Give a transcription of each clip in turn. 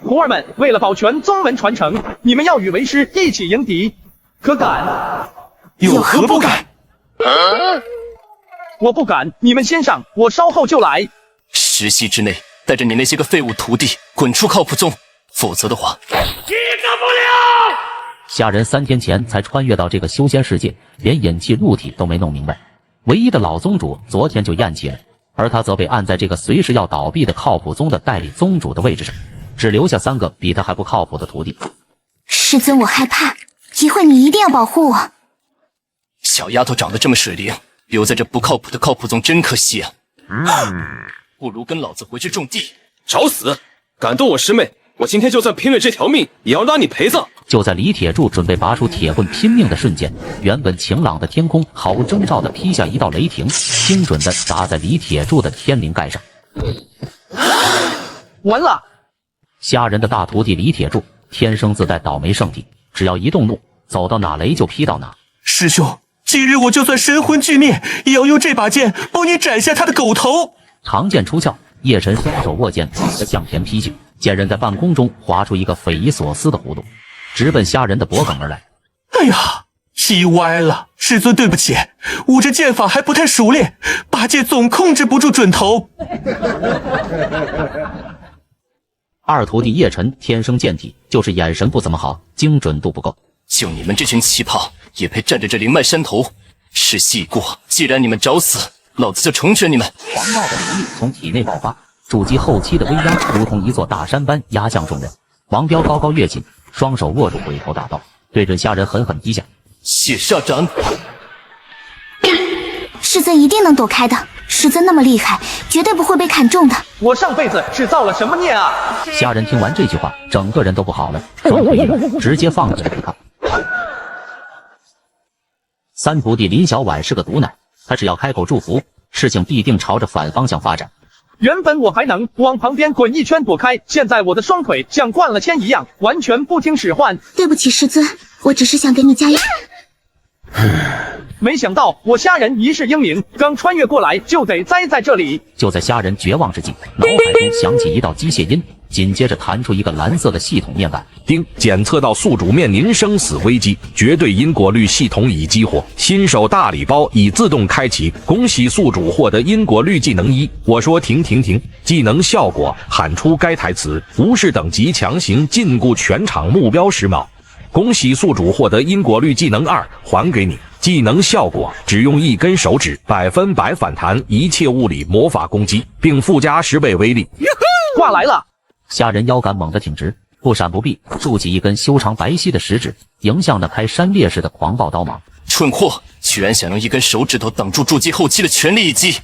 徒儿们，为了保全宗门传承，你们要与为师一起迎敌，可敢？有何不敢？我不敢，你们先上，我稍后就来。10息之内，带着你那些个废物徒弟滚出靠谱宗，否则的话，一个不了。虾仁3天前才穿越到这个修仙世界，连引气入体都没弄明白。唯一的老宗主昨天就咽气了，而他则被按在这个随时要倒闭的靠谱宗的代理宗主的位置上，只留下3个比他还不靠谱的徒弟。师尊，我害怕，一会你一定要保护我。小丫头长得这么水灵，留在这不靠谱的靠谱宗真可惜啊。不如跟老子回去种地。找死！敢动我师妹，我今天就算拼了这条命，也要拉你陪葬！就在李铁柱准备拔出铁棍拼命的瞬间，原本晴朗的天空毫无征兆地劈下一道雷霆，精准地砸在李铁柱的天灵盖上。完了！虾仁的大徒弟李铁柱天生自带倒霉圣体，只要一动怒，走到哪雷就劈到哪。师兄，今日我就算神魂俱灭，也要用这把剑帮你斩下他的狗头！长剑出鞘，叶神双手握剑向前劈去，剑刃在半空中划出一个匪夷所思的弧度，直奔虾仁的脖颈而来。哎呀，劈歪了，师尊对不起，我这剑法还不太熟练，拔剑总控制不住准头。二徒弟叶晨天生剑体，就是眼神不怎么好，精准度不够。就你们这群奇葩，也配站着这灵脉山头？时机已过，既然你们找死，老子就成全你们！狂暴的灵力从体内爆发，筑基后期的威压如同一座大山般压向众人。王彪高高跃起，双手握住鬼头大刀，对准虾仁狠狠劈下。血煞斩！师尊一定能躲开的，师尊那么厉害，绝对不会被砍中的。我上辈子是造了什么孽啊！虾仁听完这句话，整个人都不好了，双腿一软，直接放弃了抵抗。三徒弟林小婉是个毒奶，他只要开口祝福，事情必定朝着反方向发展。原本我还能往旁边滚一圈躲开，现在我的双腿像灌了铅一样，完全不听使唤。对不起师尊，我只是想给你加油。没想到我虾仁一世英名，刚穿越过来就得栽在这里。就在虾仁绝望之际，脑海中响起一道机械音，紧接着弹出一个蓝色的系统面板。丁检测到宿主面临生死危机，绝对因果律系统已激活，新手大礼包已自动开启，恭喜宿主获得因果律技能1。我说停！技能效果，喊出该台词，无视等级强行禁锢全场目标10秒。恭喜宿主获得因果律技能2，还给你。技能效果，只用1根手指100%反弹一切物理魔法攻击，并附加10倍威力。挂来了！虾仁腰杆猛地挺直，不闪不避，竖起一根修长白皙的食指，迎向那开山裂似的狂暴刀芒。蠢货，居然想用1根手指头挡住筑基后期的全力一击！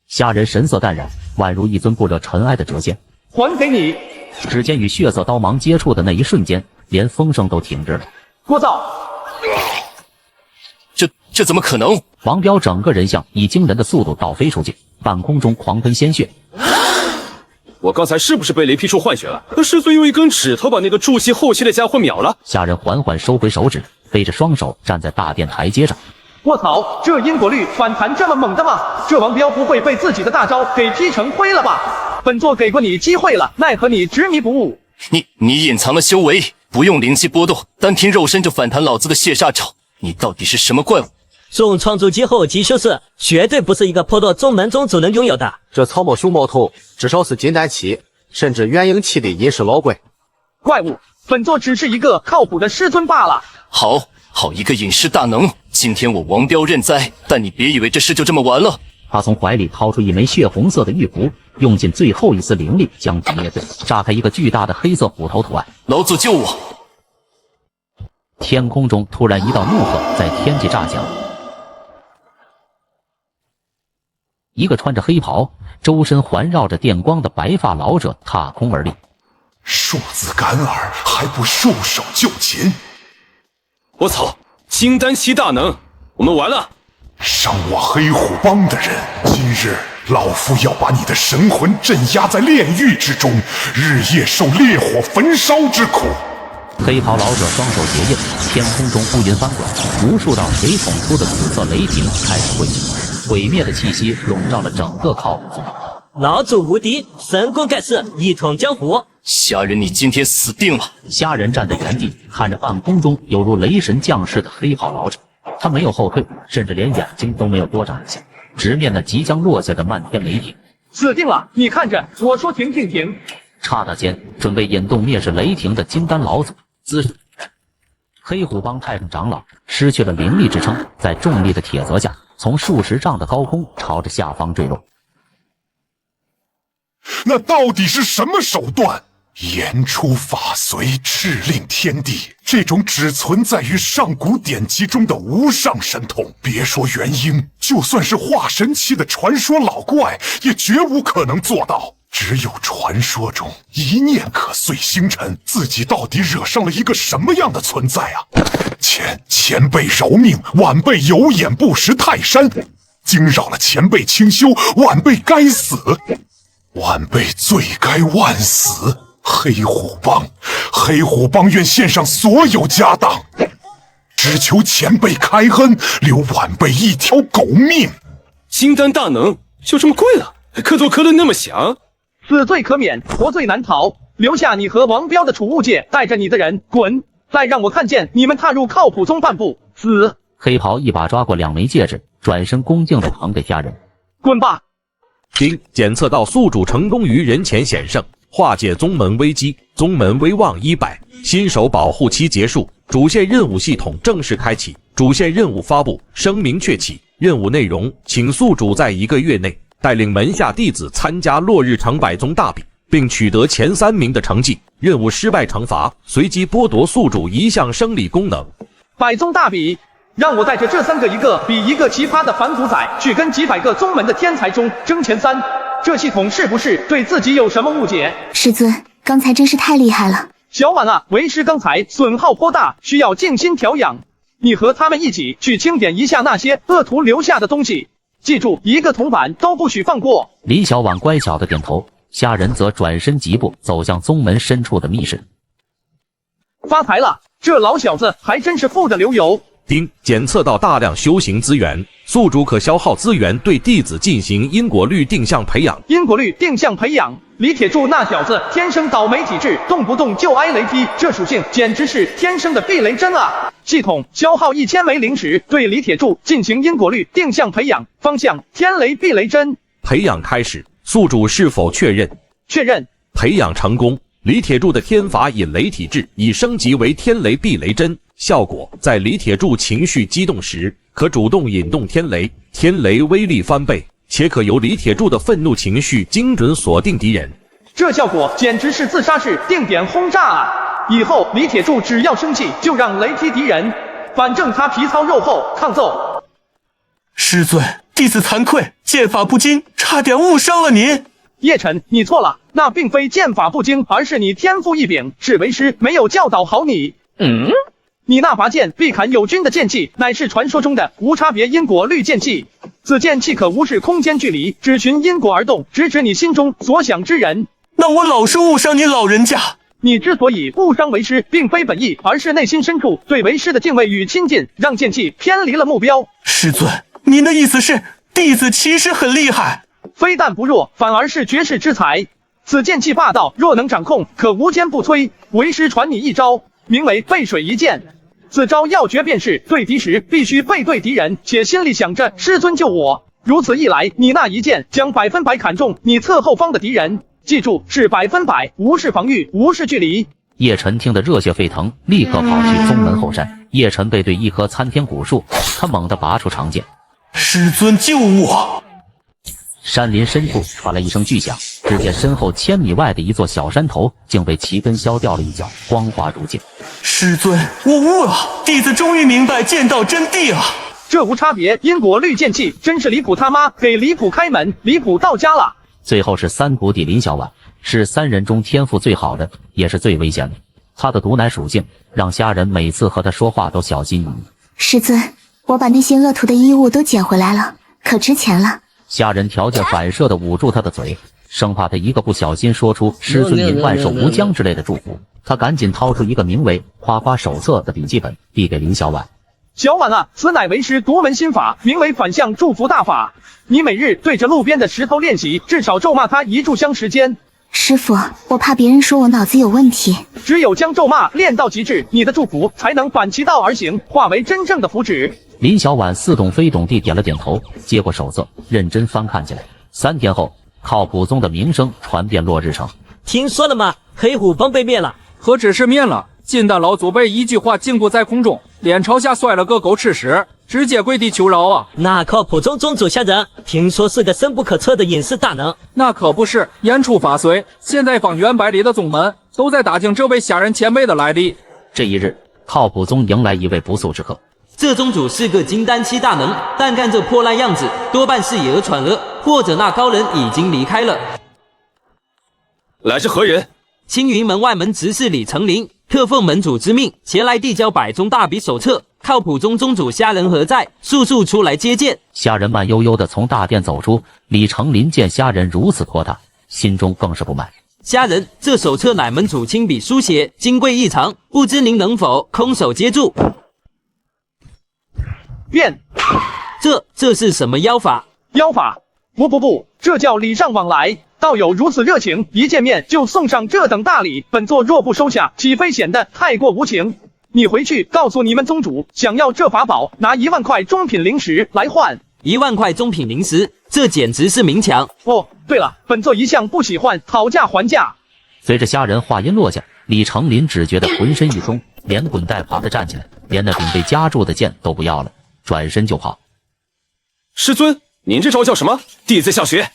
虾仁神色淡然，宛如一尊不惹尘埃的谪仙。还给你！指尖与血色刀芒接触的那一瞬间，连风声都停止了。聒噪！这怎么可能？王彪整个人像以惊人的速度倒飞出去，半空中狂喷鲜血。我刚才是不是被雷劈出幻血了？师尊用1根指头把那个筑基后期的家伙秒了。虾仁缓缓收回手指，背着双手站在大殿台阶上。卧槽，这因果律反弹这么猛的吗？这王彪不会被自己的大招给劈成灰了吧？本座给过你机会了，奈何你执迷不悟。你隐藏了修为，不用灵气波动，单凭肉身就反弹老子的血煞爪，你到底是什么怪物？重创筑基后期修士，绝对不是一个普通宗门宗主能拥有的。这草帽熊猫头至少是金丹期，甚至元婴期的隐世老怪。怪物，本座只是一个靠谱的师尊罢了。好一个隐世大能！今天我王彪认栽，但你别以为这事就这么完了。他从怀里掏出一枚血红色的玉符，用尽最后一丝灵力将其捏碎，炸开一个巨大的黑色虎头图案。老祖救我！天空中突然一道怒喝在天际炸响，一个穿着黑袍、周身环绕着电光的白发老者踏空而立。庶子敢尔，还不束手就擒！我操！金丹期大能，我们完了！伤我黑虎帮的人，今日老夫要把你的神魂镇压在炼狱之中，日夜受烈火焚烧之苦。黑袍老者双手结印，天空中乌云翻滚，无数道水捅出的紫色雷霆开始汇聚，毁灭的气息笼罩了整个靠谱宗。老祖无敌，神功盖世，一统江湖。虾仁，你今天死定了！虾仁站在原地，看着半空中犹如雷神降世的黑袍老者，他没有后退，甚至连眼睛都没有多眨一下，直面那即将落下的漫天雷霆。死定了！你看着，我说停停停！刹那间，准备引动灭世雷霆的金丹老祖姿势。黑虎帮太上长老失去了灵力支撑，在重力的铁则下，从数十丈的高空朝着下方坠落。那到底是什么手段？言出法随，敕令天地，这种只存在于上古典籍中的无上神通，别说元婴，就算是化神期的传说老怪，也绝无可能做到。只有传说中一念可碎星辰，自己到底惹上了一个什么样的存在啊？前辈饶命，晚辈有眼不识泰山，惊扰了前辈清修，晚辈该死，晚辈罪该万死。黑虎帮愿献上所有家当，只求前辈开恩，留晚辈一条狗命。金丹大能就这么跪了？磕头磕得那么响？死罪可免，活罪难逃。留下你和王彪的储物戒，带着你的人滚！再让我看见你们踏入靠谱宗半步，死！黑袍一把抓过2枚戒指，转身恭敬地呈给家人。滚吧！丁检测到宿主成功于人前险胜，化解宗门危机，宗门威望100，新手保护期结束，主线任务系统正式开启，主线任务发布，声明确启。任务内容：请宿主在1个月内带领门下弟子参加落日城百宗大比，并取得前3名的成绩。任务失败惩罚，随机剥夺宿主1项生理功能。百宗大比，让我带着这3个一个比一个奇葩的反骨仔，去跟几百个宗门的天才中争前3。这系统是不是对自己有什么误解？师尊，刚才真是太厉害了。小婉啊，为师刚才损耗颇大，需要静心调养。你和他们一起去清点一下那些恶徒留下的东西，记住1个铜板都不许放过。李小婉乖巧的点头，虾仁则转身疾步走向宗门深处的密室。发财了，这老小子还真是富得流油。丁检测到大量修行资源，宿主可消耗资源对弟子进行因果律定向培养。因果律定向培养，李铁柱那小子天生倒霉体质，动不动就挨雷劈，这属性简直是天生的避雷针啊！系统消耗1000枚灵石，对李铁柱进行因果律定向培养，方向天雷避雷针。培养开始，宿主是否确认？确认。培养成功。李铁柱的天法引雷体质已升级为天雷避雷针，效果在李铁柱情绪激动时，可主动引动天雷，天雷威力翻倍，且可由李铁柱的愤怒情绪精准锁定敌人。这效果简直是自杀式定点轰炸啊！以后李铁柱只要生气就让雷劈敌人，反正他皮糙肉厚，抗揍。师尊，弟子惭愧，剑法不精，差点误伤了您。叶晨，你错了，那并非剑法不精，而是你天赋异禀，是为师没有教导好你。你那拔剑必砍友军的剑气，乃是传说中的无差别因果律剑气。此剑气可无视空间距离，只循因果而动，直指你心中所想之人。那我老是误伤您老人家。你之所以误伤为师，并非本意，而是内心深处对为师的敬畏与亲近，让剑气偏离了目标。师尊，您的意思是，弟子其实很厉害？非但不弱，反而是绝世之才。此剑气霸道，若能掌控，可无坚不摧。为师传你一招，名为背水一剑。此招要诀便是对敌时必须背对敌人，且心里想着师尊救我。如此一来，你那一剑将100%砍中你侧后方的敌人。记住，是100%，无视防御，无视距离。叶晨听得热血沸腾，立刻跑去宗门后山。叶晨背对一棵参天古树，他猛地拔出长剑。师尊救我！山林深处传来一声巨响，只见身后1000米外的一座小山头竟被齐根削掉了一角，光滑如镜。师尊，我悟了，弟子终于明白剑道真谛了。这无差别因果律剑气，真是离谱他妈给离谱开门，离谱到家了。最后是3徒弟林小婉，是3人中天赋最好的，也是最危险的。他的毒奶属性让虾仁每次和他说话都小心翼翼。师尊，我把那些恶徒的衣物都捡回来了，可值钱了。虾仁条件反射地捂住他的嘴，生怕他一个不小心说出师尊您万寿无疆之类的祝福。他赶紧掏出一个名为《夸夸手册》的笔记本，递给林小婉。小婉啊，此乃为师独门心法，名为反向祝福大法。你每日对着路边的石头练习，至少咒骂他1炷香时间。师傅，我怕别人说我脑子有问题。只有将咒骂练到极致，你的祝福才能反其道而行，化为真正的福祉。林小婉似懂非懂地点了点头，接过手册，认真翻看起来。3天后，靠谱宗的名声传遍落日城。听说了吗？黑虎帮被灭了。何止是灭了，金丹老祖被一句话禁锢在空中，脸朝下摔了个狗吃屎，直接跪地求饶啊！那靠谱宗宗主下人，听说是个深不可测的隐世大能。那可不是，言出法随。现在方圆百里的宗门都在打听这位侠人前辈的来历。这一日，靠谱宗迎来一位不速之客。这宗主是个金丹期大能，但看这破烂样子，多半是以讹传讹，或者那高人已经离开了。来是何人？青云门外门执事李成林，特奉门主之命前来递交百宗大比手册。靠谱宗宗主虾仁何在？速速出来接见。虾仁慢悠悠地从大殿走出，李成林见虾仁如此拖沓，心中更是不满。虾仁，这手册乃门主亲笔书写，金贵异常，不知您能否空手接住？变，这是什么妖法？妖法？不，这叫礼尚往来。道友如此热情，一见面就送上这等大礼，本座若不收下，岂非显得太过无情？你回去告诉你们宗主，想要这法宝，拿1万块中品灵石来换。1万块中品灵石，这简直是明抢。哦，对了，本座一向不喜欢讨价还价。随着虾仁话音落下，李成林只觉得浑身一松，连滚带爬的站起来，连那柄被夹住的剑都不要了，转身就跑。师尊，您这招叫什么？弟子想学。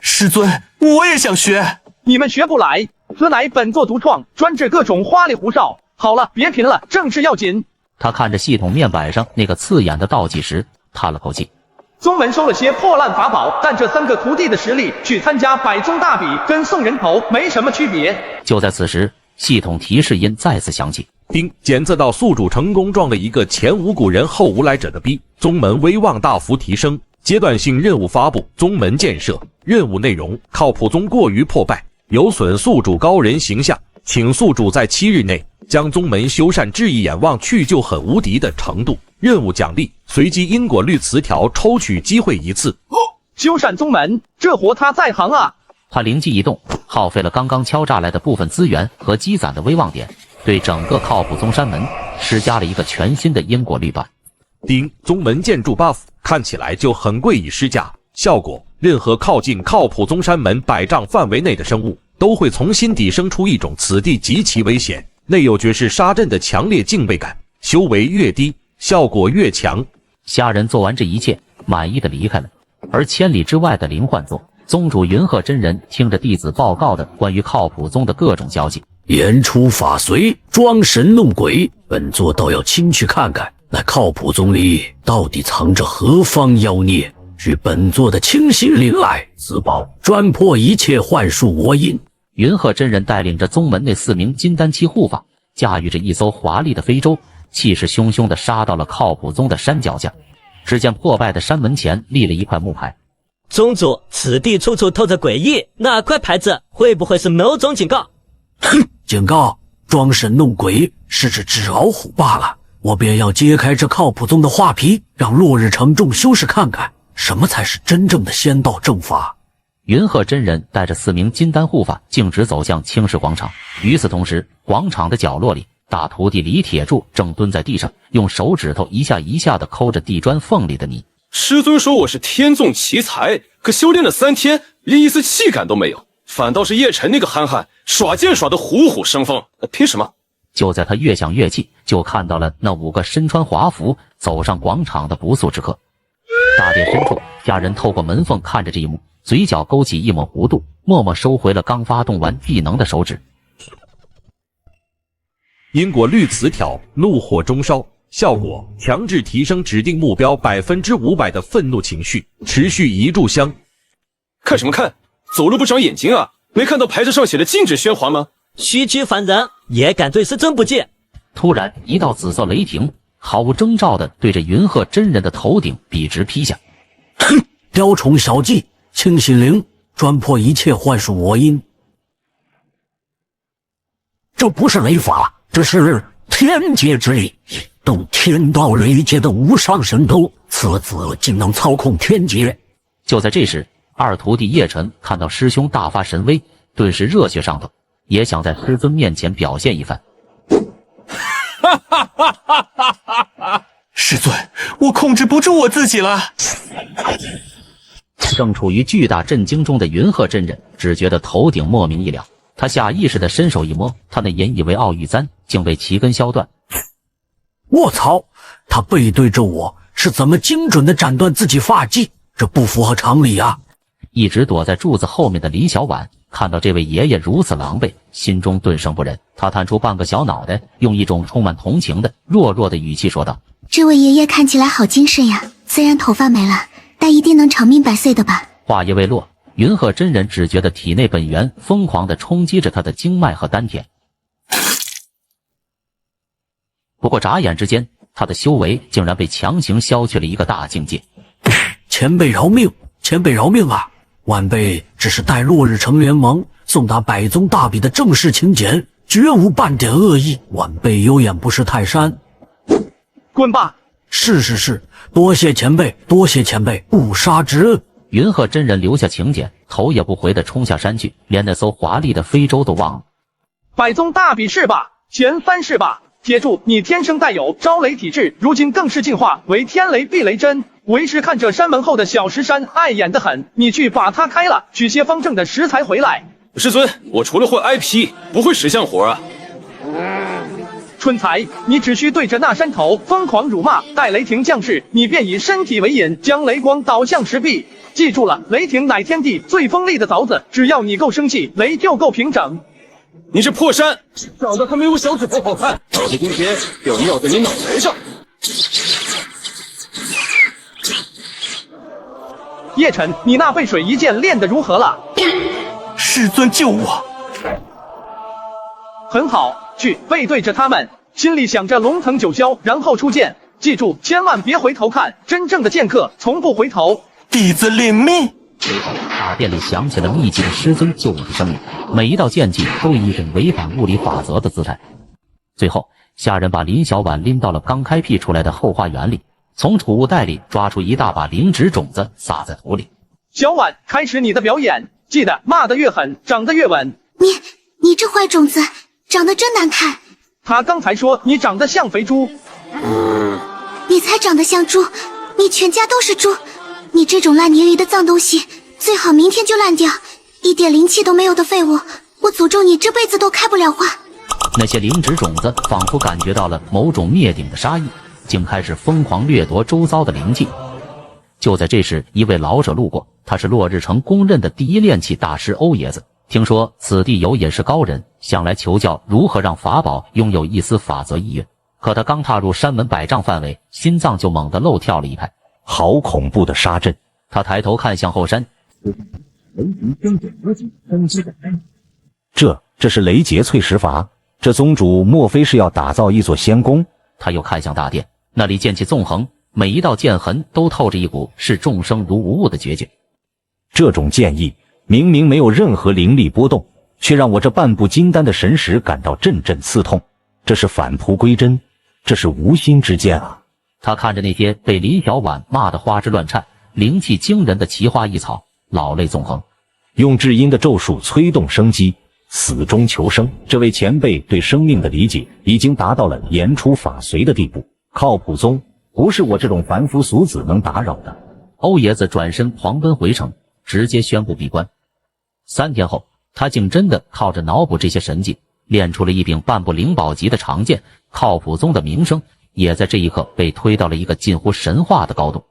师尊，我也想学。你们学不来，此乃本座独创，专治各种花里胡哨。好了，别贫了，正事要紧。他看着系统面板上那个刺眼的倒计时，叹了口气。宗门收了些破烂法宝，但这3个徒弟的实力去参加百宗大比，跟送人头没什么区别。就在此时，系统提示音再次响起。丁检测到宿主成功撞了一个前无古人后无来者的逼，宗门威望大幅提升。阶段性任务发布：宗门建设。任务内容：靠谱宗过于破败，有损宿主高人形象，请宿主在7日内将宗门修缮至一眼望去就很无敌的程度。任务奖励：随机因果律词条抽取机会1次。修缮宗门，这活他在行啊！他灵机一动，耗费了刚刚敲诈来的部分资源和积攒的威望点，对整个靠谱宗山门施加了一个全新的因果律段。丁宗门建筑 buff 看起来就很贵，已施加效果，任何靠近靠谱宗山门100丈范围内的生物都会从心底生出一种此地极其危险，内有绝世杀阵的强烈敬畏感，修为越低效果越强。虾仁做完这一切，满意的离开了。而千里之外的灵幻宗宗主云鹤真人听着弟子报告的关于靠谱宗的各种消息，言出法随，装神弄鬼，本座倒要亲去看看，那靠谱宗里到底藏着何方妖孽，与本座的清心灵爱自保，专破一切幻术魔音。云鹤真人带领着宗门内4名金丹期护法，驾驭着一艘华丽的飞舟，气势汹汹地杀到了靠谱宗的山脚下。只见破败的山门前立了一块木牌，宗主，此地处处透着诡异，那块牌子会不会是某种警告？哼，警告！装神弄鬼是指纸老虎罢了。我便要揭开这靠谱宗的画皮，让落日城众修士看看，什么才是真正的仙道正法。云鹤真人带着4名金丹护法径直走向青石广场。与此同时，广场的角落里，大徒弟李铁柱正蹲在地上，用手指头一下一下地抠着地砖缝里的泥。师尊说我是天纵奇才，可修炼了3天，连一丝气感都没有，反倒是叶晨那个憨憨耍剑耍得虎虎生风，凭什么？就在他越想越气，就看到了那5个身穿华服走上广场的不速之客。大殿深处，家人透过门缝看着这一幕，嘴角勾起一抹弧度，默默收回了刚发动完技能的手指。因果律词条：怒火中烧，效果：强制提升指定目标500%的愤怒情绪，持续1炷香。看什么看？走路不长眼睛啊！没看到牌子上写的禁止喧哗吗？区区凡人也敢对师尊不敬？突然，一道紫色雷霆毫无征兆地对着云鹤真人的头顶笔直劈下。哼，雕虫小技，清心灵，专破一切幻术魔音。这不是雷法，这是天劫之力。动天道雷劫的无上神通，此子竟能操控天劫。就在这时，二徒弟叶晨看到师兄大发神威，顿时热血上头，也想在师尊面前表现一番。师尊，我控制不住我自己了。正处于巨大震惊中的云鹤真人只觉得头顶莫名一凉，他下意识地伸手一摸，他那引以为傲玉簪竟被齐根削断。卧槽，他背对着我，是怎么精准地斩断自己发髻？这不符合常理啊！一直躲在柱子后面的林小婉看到这位爷爷如此狼狈，心中顿生不忍。他探出半个小脑袋，用一种充满同情的弱弱的语气说道：这位爷爷看起来好精神呀，虽然头发没了，但一定能长命百岁的吧。话音未落，云鹤真人只觉得体内本源疯狂地冲击着他的经脉和丹田。不过眨眼之间，他的修为竟然被强行消去了一个大境界。前辈饶命，前辈饶命啊！晚辈只是代落日城联盟送达百宗大比的正式请柬，绝无半点恶意。晚辈有眼不识泰山。滚吧！是，多谢前辈，多谢前辈，不杀之恩。云鹤真人留下请柬，头也不回地冲下山去，连那艘华丽的非洲都忘了。百宗大比是吧？前番是吧？铁柱，你天生带有招雷体质，如今更是进化为天雷避雷针。为师看这山门后的小石山碍眼得很，你去把它开了，取些方正的食材回来。师尊，我除了会 IP， 不会使相活啊。春才，你只需对着那山头疯狂辱骂，待雷霆降世，你便以身体为引，将雷光导向石壁。记住了，雷霆乃天地最锋利的凿子，只要你够生气，雷就够平整。你这破山，长得还没有小指头好看，到了今天就要尿在你脑袋上。叶晨，你那背水一剑练得如何了？师尊救我！很好，去背对着他们，心里想着龙腾九霄，然后出剑。记住，千万别回头看，真正的剑客从不回头。弟子领命。随后，大殿里响起了密集的师尊救我的声音，每一道剑技都以一种违反物理法则的姿态。最后，下人把林小婉拎到了刚开辟出来的后花园里，从储物袋里抓出一大把灵芝种子，撒在土里。小婉，开始你的表演，记得骂得越狠，长得越稳。你这坏种子，长得真难看。他刚才说你长得像肥猪。你才长得像猪，你全家都是猪。你这种烂泥里的脏东西，最好明天就烂掉，一点灵气都没有的废物，我诅咒你这辈子都开不了花。那些灵芝种子仿佛感觉到了某种灭顶的杀意，竟开始疯狂掠夺周遭的灵气。就在这时，一位老者路过，他是落日城公认的第一炼器大师欧爷子。听说此地有隐士高人，想来求教如何让法宝拥有一丝法则意蕴。可他刚踏入山门100丈范围，心脏就猛地漏跳了一拍。好恐怖的杀阵！他抬头看向后山，这是雷劫淬石法，这宗主莫非是要打造一座仙宫？他又看向大殿，那里剑气纵横，每一道剑痕都透着一股视众生如无物的决绝。这种剑意明明没有任何灵力波动，却让我这半步金丹的神识感到阵阵刺痛。这是返璞归真，这是无心之剑啊！他看着那些被林小婉骂得花枝乱颤、灵气惊人的奇花异草，老泪纵横。用至阴的咒术催动生机，死中求生。这位前辈对生命的理解已经达到了言出法随的地步。靠谱宗不是我这种凡夫俗子能打扰的。欧爷子转身狂奔回城，直接宣布闭关。3天后，他竟真的靠着脑补这些神技，练出了一柄半步灵宝级的长剑。靠谱宗的名声也在这一刻被推到了一个近乎神话的高度。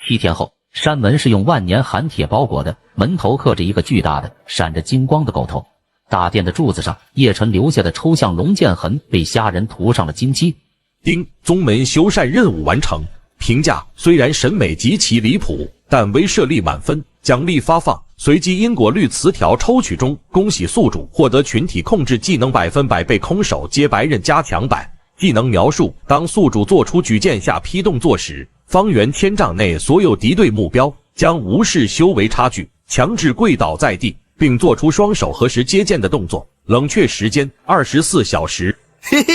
7天后，山门是用万年寒铁包裹的，门头刻着一个巨大的闪着金光的狗头。大殿的柱子上，叶晨留下的抽象龙剑痕被虾人涂上了金漆。丁，宗门修缮任务完成。评价虽然审美极其离谱，但威慑力满分。奖励发放，随机因果律词条抽取中，恭喜宿主获得群体控制技能100%被空手接白刃加强版。技能描述：当宿主做出举剑下劈动作时，方圆1000丈内所有敌对目标将无视修为差距，强制跪倒在地，并做出双手合十接剑的动作。冷却时间24小时。嘿嘿，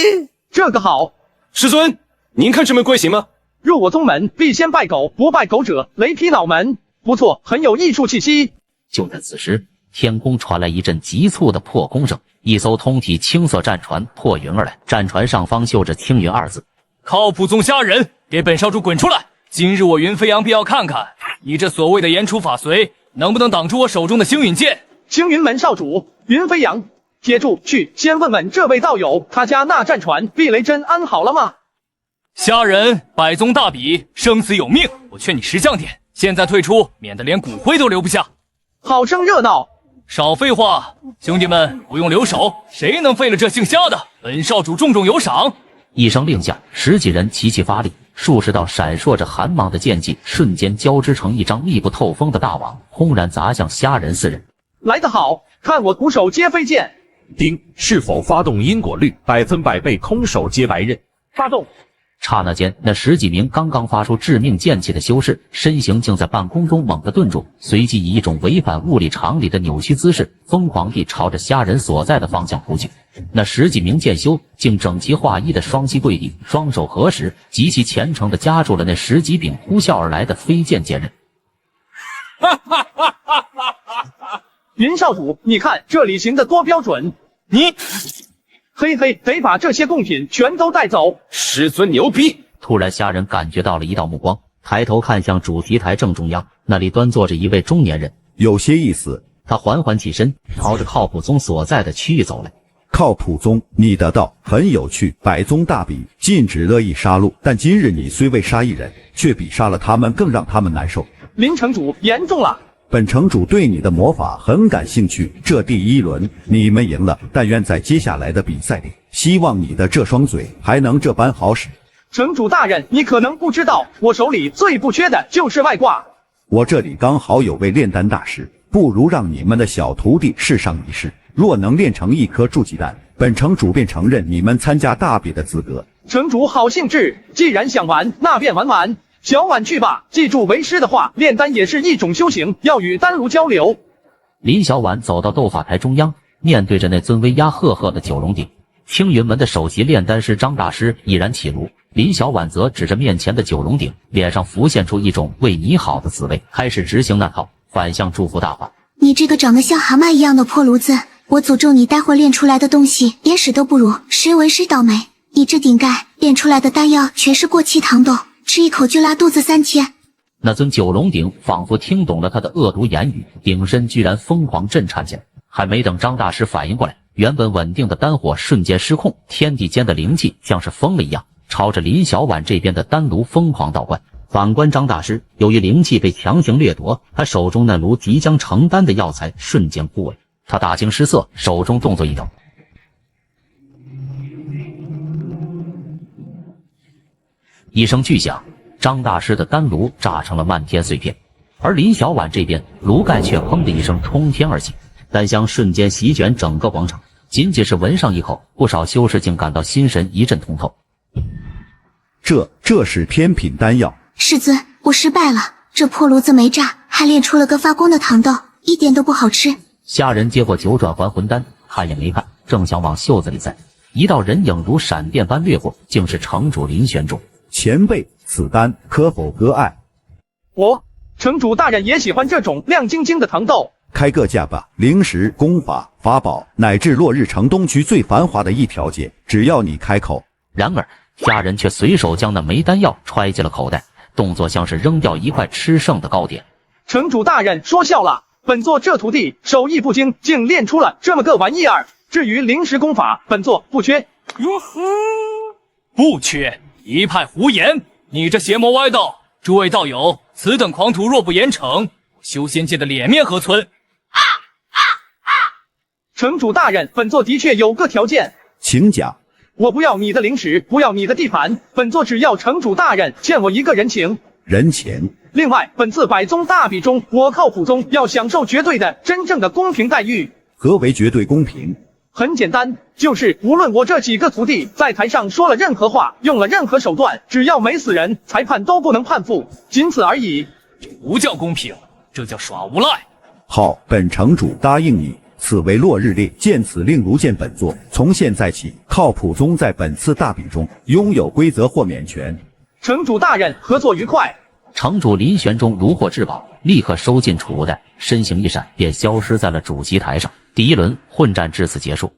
这个好。师尊，您看这门怪行吗？入我宗门必先拜狗，不拜狗者雷劈脑门。不错，很有艺术气息。就在此时，天空传来一阵急促的破空声，一艘通体青色战船破云而来，战船上方绣着青云二字。靠谱宗虾人，给本少主滚出来！今日我云飞扬必要看看你这所谓的言出法随，能不能挡住我手中的星陨剑。青云门少主云飞扬，铁柱去先问问这位道友，他家那战船避雷针安好了吗？虾人，百宗大比，生死有命，我劝你识相点，现在退出，免得连骨灰都留不下。好生热闹！少废话，兄弟们不用留手，谁能废了这姓虾的，本少主重重有赏。一声令下，10几人齐齐发力，数十道闪烁着寒芒的剑气瞬间交织成一张密不透风的大网，轰然砸向虾人4人。来得好，看我徒手接飞剑！丁是否发动因果律，100%被空手接白刃？发动！刹那间，那10几名刚刚发出致命剑气的修士，身形竟在半空中猛地顿住，随即以一种违反物理常理的扭曲姿势，疯狂地朝着虾人所在的方向扑去。那10几名剑修竟整齐划一的双膝跪地，双手合十，极其虔诚地夹住了那10几柄呼啸而来的飞剑剑刃。云少主，你看这里行得多标准！你，嘿嘿，得把这些贡品全都带走。师尊牛逼！突然，虾人感觉到了一道目光，抬头看向主题台正中央，那里端坐着一位中年人，有些意思。他缓缓起身，朝着靠谱宗所在的区域走来。靠谱宗，你的道很有趣。百宗大比，禁止恶意杀戮，但今日你虽未杀一人，却比杀了他们更让他们难受。林城主严重了。本城主对你的魔法很感兴趣，这第1轮你们赢了，但愿在接下来的比赛里，希望你的这双嘴还能这般好使。城主大人，你可能不知道，我手里最不缺的就是外挂。我这里刚好有位炼丹大师，不如让你们的小徒弟试上一试，若能炼成1颗筑基丹，本城主便承认你们参加大比的资格。城主好兴致，既然想玩，那便玩玩。小婉去吧，记住为师的话，炼丹也是一种修行，要与丹炉交流。林小婉走到斗法台中央，面对着那尊威压赫赫的九龙鼎，青云门的首席炼丹师张大师已然起炉，林小婉则指着面前的九龙鼎，脸上浮现出一种为你好的滋味，开始执行那套反向祝福大法。你这个长得像蛤蟆一样的破炉子，我诅咒你待会炼出来的东西连屎都不如，实为师倒霉。你这顶盖炼出来的丹药全是过期糖豆，吃一口就拉肚子3天。那尊九龙鼎仿佛听懂了他的恶毒言语，鼎身居然疯狂震颤起来。还没等张大师反应过来，原本稳定的丹火瞬间失控，天地间的灵气像是疯了一样，朝着林小婉这边的丹炉疯狂倒灌。反观张大师，由于灵气被强行掠夺，他手中那炉即将成丹的药材瞬间枯萎，他大惊失色，手中动作一抖，一声巨响，张大师的丹炉炸成了漫天碎片，而林小婉这边炉盖却砰的一声冲天而起，丹香瞬间席卷整个广场。仅仅是闻上一口，不少修士竟感到心神一阵通透。这是天品丹药。师尊，我失败了，这破炉子没炸，还炼出了个发光的糖豆，一点都不好吃。虾人接过9转还魂丹，看也没看，正想往袖子里塞，一道人影如闪电般掠过，竟是城主林玄中。前辈，此丹可否割爱？城主大人也喜欢这种亮晶晶的糖豆。开个价吧，灵石、功法、法宝，乃至落日城东区最繁华的一条街，只要你开口。然而虾人却随手将那枚丹药揣进了口袋，动作像是扔掉一块吃剩的糕点。城主大人说笑了，本座这徒弟手艺不精，竟练出了这么个玩意儿。至于灵石功法，本座不缺。不缺？一派胡言！你这邪魔歪道，诸位道友，此等狂徒若不严惩，我修仙界的脸面何存？城主大人，本座的确有个条件，请讲。我不要你的灵石，不要你的地盘，本座只要城主大人欠我一个人情。人情。另外，本次百宗大比中，我靠谱宗要享受绝对的、真正的公平待遇。何为绝对公平？很简单，就是无论我这几个徒弟在台上说了任何话，用了任何手段，只要没死人，裁判都不能判负，仅此而已。这不叫公平，这叫耍无赖。好，本城主答应你。此为落日令，见此令如见本作。从现在起，靠谱宗在本次大比中拥有规则豁免权。城主大人，合作愉快。城主林玄中如获至宝，立刻收进储物袋，身形一闪，便消失在了主席台上。第一轮混战至此结束。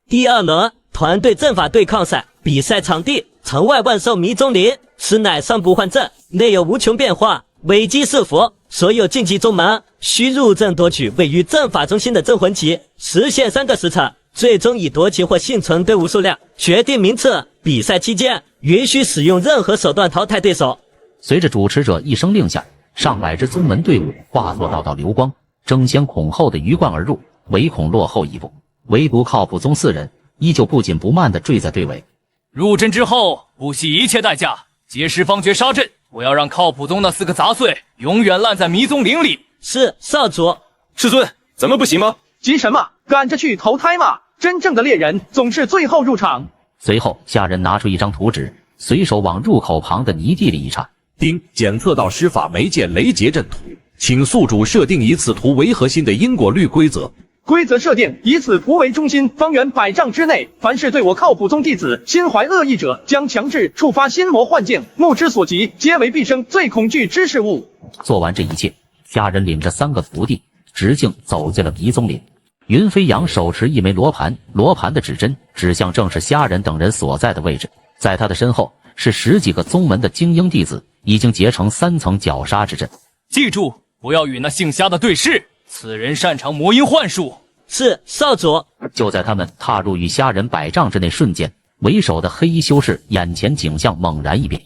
第二轮团队阵法对抗赛，比赛场地城外万寿迷踪林，此乃上不换阵，内有无穷变化，危机四伏。所有晋级宗门需入阵夺取位于阵法中心的镇魂旗，实现3个时辰，最终以夺旗或幸存队伍数量决定名次。比赛期间允许使用任何手段淘汰对手。随着主持者一声令下，上百支宗门队伍化作道道流光，争先恐后的鱼贯而入，唯恐落后一步。唯独靠谱宗4人依旧不紧不慢地坠在队尾。入阵之后，不惜一切代价结识方绝杀阵。我要让靠谱宗那4个杂碎永远烂在迷踪林里。是少主。师尊，咱们不行吗？急什么？赶着去投胎嘛！真正的猎人总是最后入场。随后，下人拿出一张图纸，随手往入口旁的泥地里一插。丁检测到施法媒介雷劫阵图，请宿主设定以此图为核心的因果律规则。规则设定：以此图为中心，方圆100丈之内，凡是对我靠谱宗弟子心怀恶意者，将强制触发心魔幻境，目之所及，皆为毕生最恐惧之事物。做完这一切，下人领着3个徒弟直径走进了迷踪林。云飞扬手持一枚罗盘，罗盘的指针指向正是虾仁等人所在的位置。在他的身后是10几个宗门的精英弟子，已经结成3层绞杀之阵。记住，不要与那姓虾的对视，此人擅长魔音幻术。是少主。就在他们踏入与虾人100丈之内瞬间，为首的黑衣修士眼前景象猛然一变。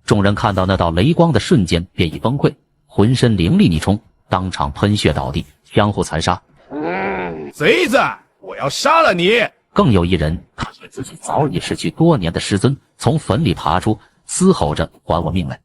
众人看到那道雷光的瞬间便已崩溃，浑身灵力逆冲，当场喷血倒地，相互残杀。贼子，我要杀了你！更有一人，他以自己早已逝去多年的师尊从坟里爬出，嘶吼着还我命来。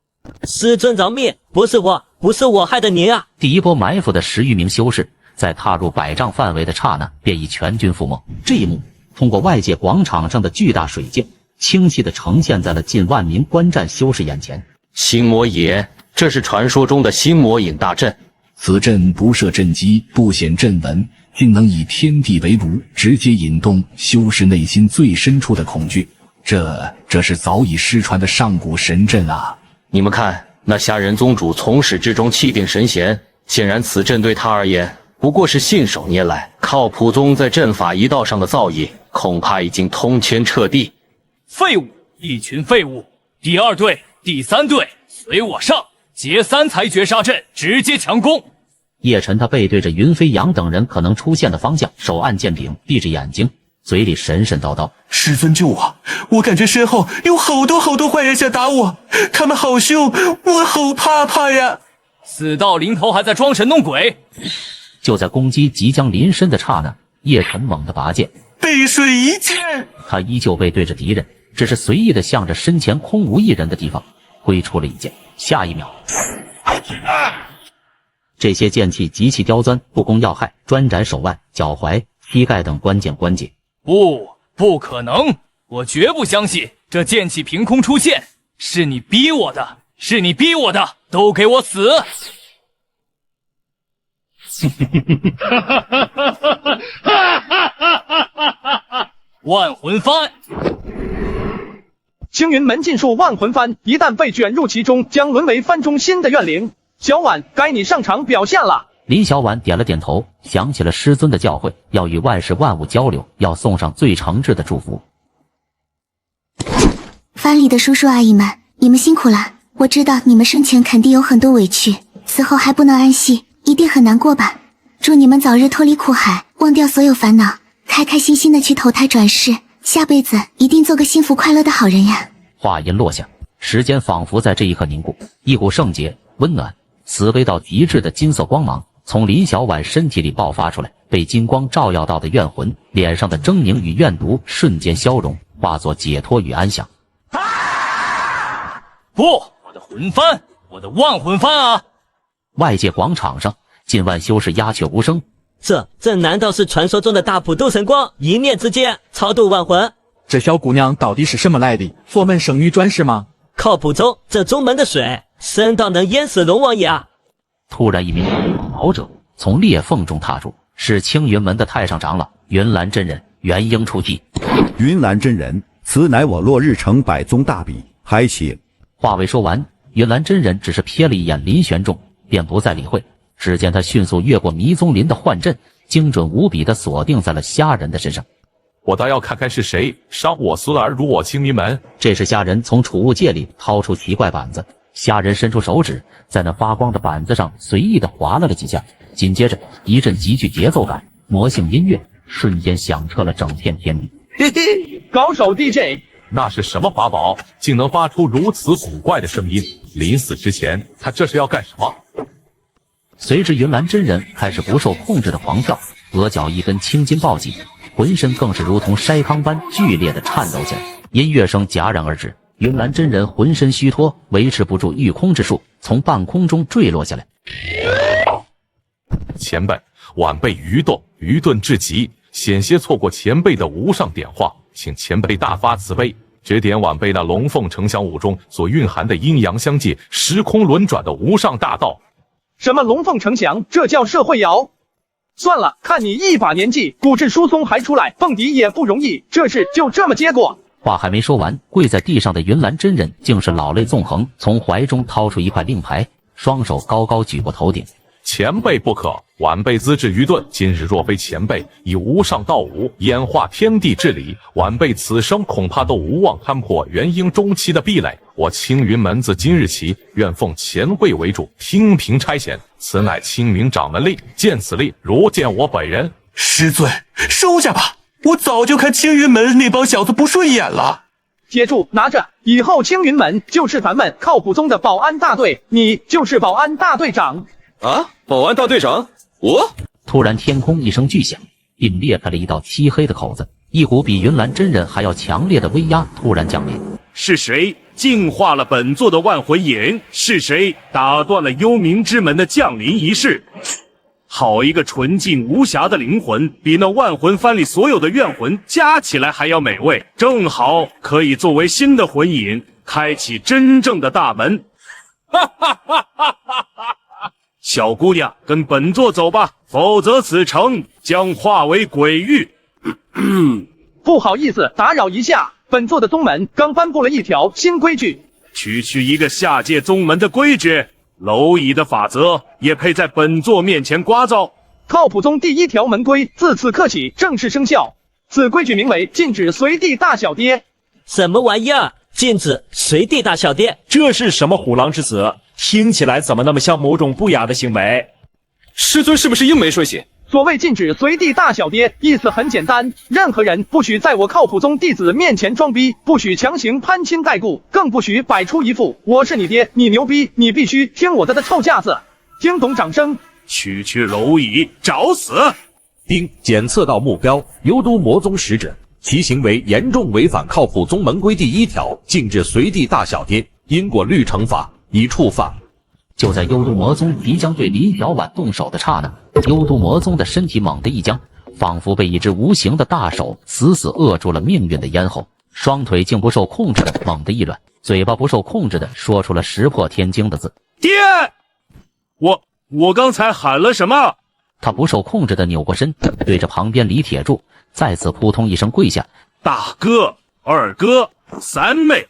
师尊饶命，不是我害的您啊！第一波埋伏的10余名修士，在踏入100丈范围的刹那，便已全军覆没。这一幕通过外界广场上的巨大水镜，清晰地呈现在了近万名观战修士眼前。心魔眼，这是传说中的心魔影大阵。此阵不设阵基，不显阵纹，竟能以天地为炉，直接引动修士内心最深处的恐惧。这是早已失传的上古神阵啊！你们看，那虾仁宗主从始至终气定神闲，显然此阵对他而言不过是信手拈来。靠谱宗在阵法一道上的造诣，恐怕已经通天彻地。废物，一群废物！第2队、第3队，随我上，结3才绝杀阵，直接强攻！叶晨他背对着云飞扬等人可能出现的方向，手按剑柄，闭着眼睛，嘴里神神叨叨：“师尊救我！我感觉身后有好多坏人想打我，他们好凶，我好怕呀！”死到临头还在装神弄鬼。就在攻击即将临身的刹那，叶晨猛地拔剑，背水一剑。他依旧背对着敌人，只是随意的向着身前空无一人的地方挥出了一剑。下一秒，这些剑气极其刁钻，不攻要害，专斩手腕、脚踝、膝盖等关键关节。不可能！我绝不相信这剑气凭空出现，是你逼我的，是你逼我的，都给我死！万魂幡，青云门禁术万魂幡，一旦被卷入其中，将沦为幡中新的怨灵。小婉，该你上场表现了。林小婉点了点头，想起了师尊的教诲，要与万事万物交流，要送上最诚挚的祝福。藩里的叔叔阿姨们，你们辛苦了。我知道你们生前肯定有很多委屈，死后还不能安息，一定很难过吧？祝你们早日脱离苦海，忘掉所有烦恼，开开心心的去投胎转世，下辈子一定做个幸福快乐的好人呀！话音落下，时间仿佛在这一刻凝固，一股圣洁、温暖、慈悲到极致的金色光芒从林小婉身体里爆发出来，被金光照耀到的怨魂脸上的狰狞与怨毒瞬间消融，化作解脱与安详。不，我的魂幡，我的万魂幡啊！外界广场上，近万修士鸦雀无声。这难道是传说中的大普渡神光？一念之间超度万魂？这小姑娘到底是什么来历？佛门圣女转世吗？靠谱宗这宗门的水深到能淹死龙王爷啊！突然，一名老者从裂缝中踏入，是青云门的太上长老云岚真人。元婴出题，云岚真人，此乃我落日城百宗大笔，还请。话未说完，云岚真人只是瞥了一眼林玄仲，便不再理会。只见他迅速越过迷踪林的幻阵，精准无比地锁定在了虾仁的身上。我倒要看看是谁伤我孙儿辱我青云门。这时虾仁从储物戒里掏出奇怪板子，虾仁伸出手指，在那发光的板子上随意地划了几下，紧接着一阵极具节奏感魔性音乐瞬间响彻了整片天地。嘿嘿，高手 DJ， 那是什么法宝，竟能发出如此古怪的声音？临死之前，他这是要干什么？随之云岚真人开始不受控制的狂跳，额角一根青筋暴起，浑身更是如同筛糠般剧烈的颤抖起来。音乐声戛然而止，云岚真人浑身虚脱，维持不住御空之术，从半空中坠落下来。前辈，晚辈愚钝至极，险些错过前辈的无上点化，请前辈大发慈悲，指点晚辈那龙凤呈祥舞中所蕴含的阴阳相济、时空轮转的无上大道。什么龙凤呈祥，这叫社会摇？算了，看你一把年纪，骨质疏松还出来蹦迪也不容易，这事就这么接过。话还没说完，跪在地上的云岚真人竟是老泪纵横，从怀中掏出一块令牌，双手高高举过头顶。前辈不可，晚辈资质愚钝，今日若非前辈以无上道武演化天地之理，晚辈此生恐怕都无望勘破元婴中期的壁垒。我青云门自今日起，愿奉前辈为主，听凭差遣。此乃清明掌门令，见此令如见我本人。师尊，收下吧，我早就看青云门那帮小子不顺眼了。接住，拿着，以后青云门就是咱们靠谱宗的保安大队，你就是保安大队长。啊！保安大队长，我突然天空一声巨响，并裂开了一道漆黑的口子，一股比云岚真人还要强烈的威压突然降临。是谁净化了本座的万魂眼？是谁打断了幽冥之门的降临仪式？好一个纯净无瑕的灵魂，比那万魂幡里所有的怨魂加起来还要美味，正好可以作为新的魂引，开启真正的大门。哈哈哈哈哈哈！小姑娘，跟本座走吧，否则此城将化为鬼域。不好意思，打扰一下，本座的宗门刚颁布了一条新规矩。区区一个下界宗门的规矩，蝼蚁的法则也配在本座面前聒噪？靠谱宗第一条门规自此刻起正式生效，此规矩名为禁止随地大小跌。什么玩意儿？禁止随地大小跌？这是什么虎狼之词？听起来怎么那么像某种不雅的行为？师尊是不是硬没睡醒？所谓禁止随地大小跌，意思很简单，任何人不许在我靠谱宗弟子面前装逼，不许强行攀亲带故，更不许摆出一副我是你爹，你牛逼，你必须听我的臭架子。听懂掌声？区区蝼蚁，找死！丁检测到目标幽都魔宗使者，其行为严重违反靠谱宗门规第1条，禁止随地大小跌，因果律惩罚，已处罚。就在幽都魔宗即将对林小婉动手的刹那，幽都魔宗的身体猛地一僵，仿佛被一只无形的大手死死扼住了命运的咽喉，双腿竟不受控制的猛地一软，嘴巴不受控制的说出了石破天惊的字：爹！我刚才喊了什么？他不受控制的扭过身，对着旁边李铁柱再次扑通一声跪下：大哥、二哥、三妹！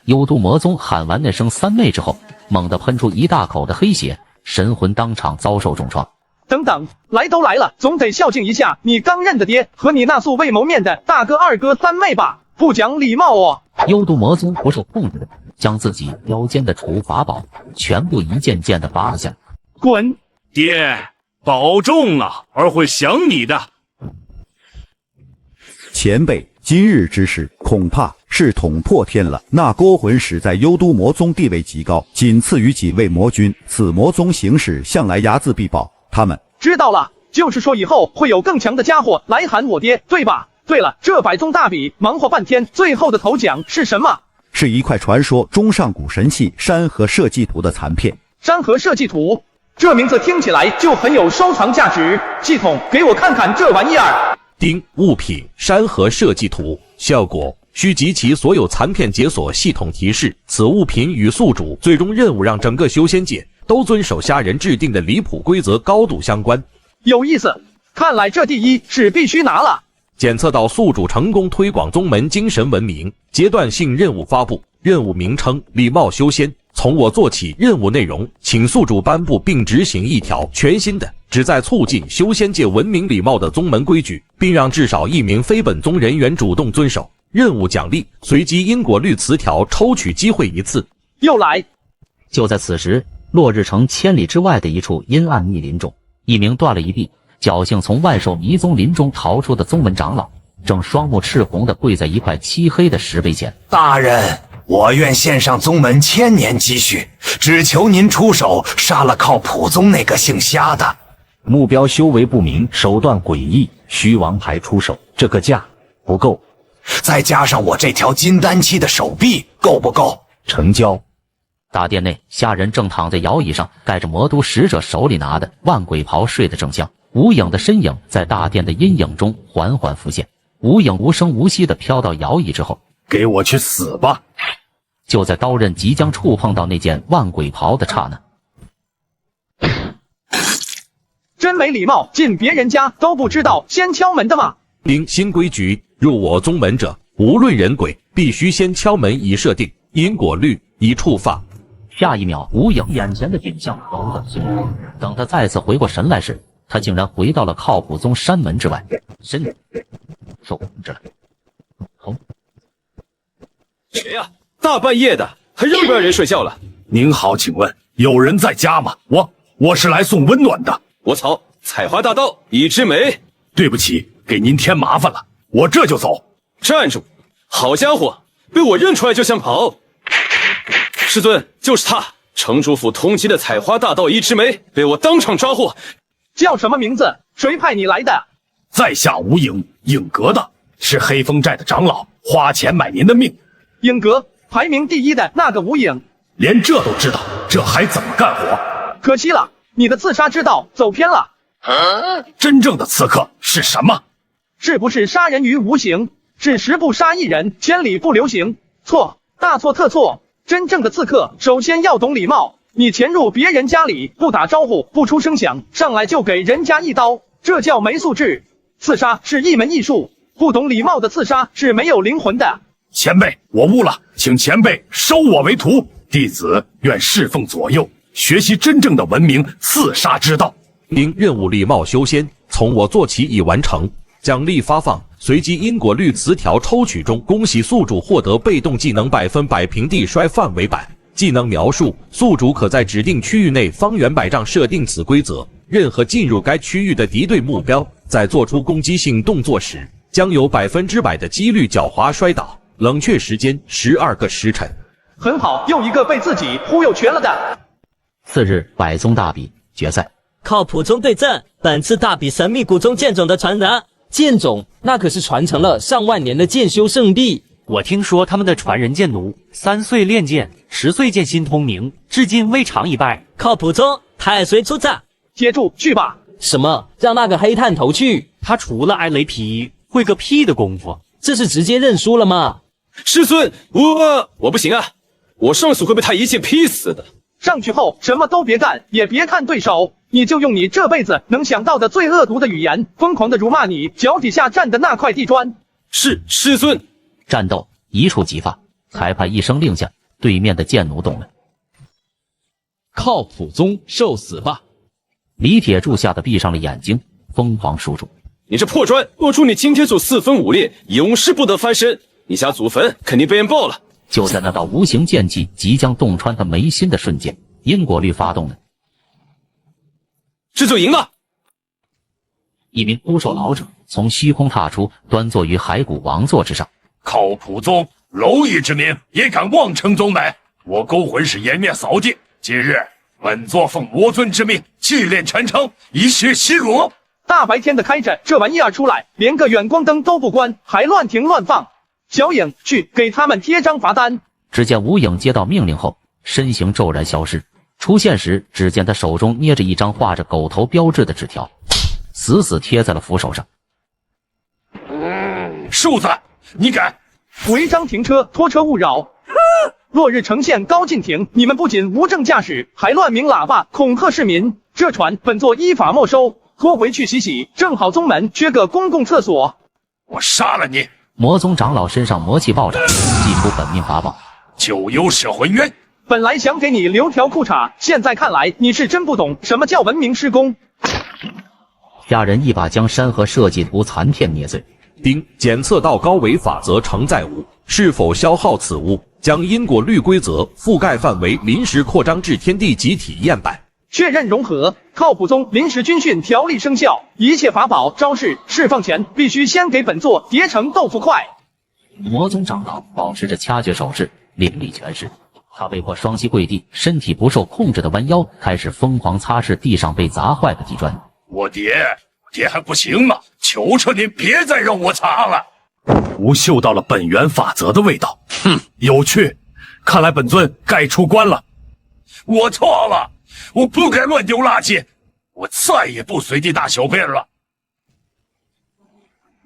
幽都魔宗喊完那声三妹之后，猛地喷出一大口的黑血，神魂当场遭受重创。等等，来都来了，总得孝敬一下你刚认的爹和你那素未谋面的大哥、二哥、三妹吧，不讲礼貌哦！幽都魔宗不受控制的将自己腰间的储物法宝全部一件件的拔了下来。滚！爹，保重啊，儿会想你的。前辈，今日之事恐怕是捅破天了。那勾魂使在幽都魔宗地位极高，仅次于几位魔君。此魔宗行事向来睚眦必报。他们知道了，就是说以后会有更强的家伙来喊我爹，对吧？对了，这百宗大笔忙活半天，最后的头奖是什么？是一块传说中上古神器山河社稷图的残片。山河社稷图，这名字听起来就很有收藏价值。系统，给我看看这玩意儿。丁物品山河社稷图，效果需集齐所有残片解锁系统提示，此物品与宿主最终任务让整个修仙界都遵守虾人制定的离谱规则高度相关。有意思，看来这第一是必须拿了。检测到宿主成功推广宗门精神文明，阶段性任务发布，任务名称：礼貌修仙。从我做起，任务内容，请宿主颁布并执行一条全新的旨在促进修仙界文明礼貌的宗门规矩，并让至少1名非本宗人员主动遵守。任务奖励：随机因果律词条抽取机会1次。又来！就在此时，落日城千里之外的一处阴暗密林中，一名断了一臂、侥幸从万寿迷踪林中逃出的宗门长老，正双目赤红地跪在一块漆黑的石碑前。大人，我愿献上宗门1000年积蓄，只求您出手杀了靠谱宗那个姓虾的。目标修为不明，手段诡异，需王牌出手，这个价不够。再加上我这条金丹期的手臂，够不够？成交。大殿内，虾人正躺在摇椅上，盖着魔都使者手里拿的万鬼袍，睡得正香。无影的身影在大殿的阴影中缓缓浮现，无影无声无息地飘到摇椅之后。给我去死吧！就在刀刃即将触碰到那件万鬼袍的刹那，真没礼貌，进别人家都不知道先敲门的吗？新规矩，入我宗门者，无论人鬼，必须先敲门以设定因果律，以触发。下一秒，无影眼前的景象陡然碎裂。等他再次回过神来时，他竟然回到了靠谱宗山门之外，身手控制了。谁呀？大半夜的，还让不让人睡觉了？您好，请问有人在家吗？我是来送温暖的。我操！采花大盗一枝梅。对不起，给您添麻烦了，我这就走。站住！好家伙，被我认出来就想跑！师尊，就是他，城主府通缉的采花大盗一枝梅，被我当场抓获。叫什么名字？谁派你来的？在下无影，影阁的，是黑风寨的长老，花钱买您的命。影阁排名第1的那个无影，连这都知道，这还怎么干活？可惜了，你的自杀之道走偏了。真正的刺客是什么？是不是杀人于无形？是10不杀1人，千里不留行。错，大错特错！真正的刺客首先要懂礼貌。你潜入别人家里，不打招呼，不出声响，上来就给人家一刀，这叫没素质。刺杀是一门艺术，不懂礼貌的刺杀是没有灵魂的。前辈，我悟了，请前辈收我为徒，弟子愿侍奉左右，学习真正的文明刺杀之道。任务礼貌修仙，从我做起已完成。奖励发放，随机因果律词条抽取中，恭喜宿主获得被动技能100%平地摔范围版。技能描述：宿主可在指定区域内方圆100丈设定此规则，任何进入该区域的敌对目标，在做出攻击性动作时，将有100%的几率狡猾摔倒。冷却时间12个时辰。很好，又一个被自己忽悠瘸了的。次日，百宗大比决赛，靠谱宗对阵。本次大比神秘谷中剑种的传人。剑种那可是传承了上万年的剑修圣地。我听说他们的传人剑奴3岁练剑，10岁剑心通明，至今未尝一败。靠谱宗太岁出战，接住去吧！什么？让那个黑炭头去？他除了挨雷劈，会个屁的功夫？这是直接认输了吗？师尊，我不行啊！我上去会被他一剑劈死的。上去后什么都别干，也别看对手，你就用你这辈子能想到的最恶毒的语言，疯狂的辱骂你脚底下站的那块地砖。是师尊。战斗一触即发，裁判一声令下，对面的剑奴动了。靠谱宗受死吧！李铁柱吓得闭上了眼睛，疯狂输出。你这破砖，我祝你今天祖4分5裂，永世不得翻身。你家祖坟肯定被人爆了。就在那道无形剑气即将洞穿他眉心的瞬间，因果律发动了。这就赢了。一名枯瘦老者从虚空踏出，端坐于骸骨王座之上。靠谱宗蝼蚁之名也敢妄称宗门，我勾魂使颜面扫地。今日本座奉魔尊之命，祭炼全城，以血洗裸。大白天的开着这玩意儿出来，连个远光灯都不关，还乱停乱放。小影，去给他们贴张罚单。只见吴影接到命令后，身形骤然消失。出现时，只见他手中捏着一张画着狗头标志的纸条，死死贴在了扶手上。树子，你敢！违章停车，拖车勿扰。落日城县高进庭，你们不仅无证驾驶，还乱鸣喇叭恐吓市民，这船本座依法没收，拖回去洗洗。正好宗门缺个公共厕所。我杀了你！魔宗长老身上魔气暴涨，祭出本命法宝，九幽摄魂渊。本来想给你留条裤衩，现在看来你是真不懂什么叫文明施工。家人一把将山河设计图残片捏碎。丁检测到高维法则承载物，是否消耗此物？将因果律规则覆盖范围临时扩张至天地集体验版。确认融合，靠谱宗临时军训条例生效，一切法宝招式释放前必须先给本座叠成豆腐块。魔宗长老保持着掐诀手势，灵力全失。他被迫双膝跪地，身体不受控制的弯腰，开始疯狂擦拭地上被砸坏的地砖。我爹还不行吗？求求您别再让我擦了。吾嗅到了本源法则的味道，有趣。看来本尊该出关了。我错了，我不该乱丢垃圾，我再也不随地大小便了。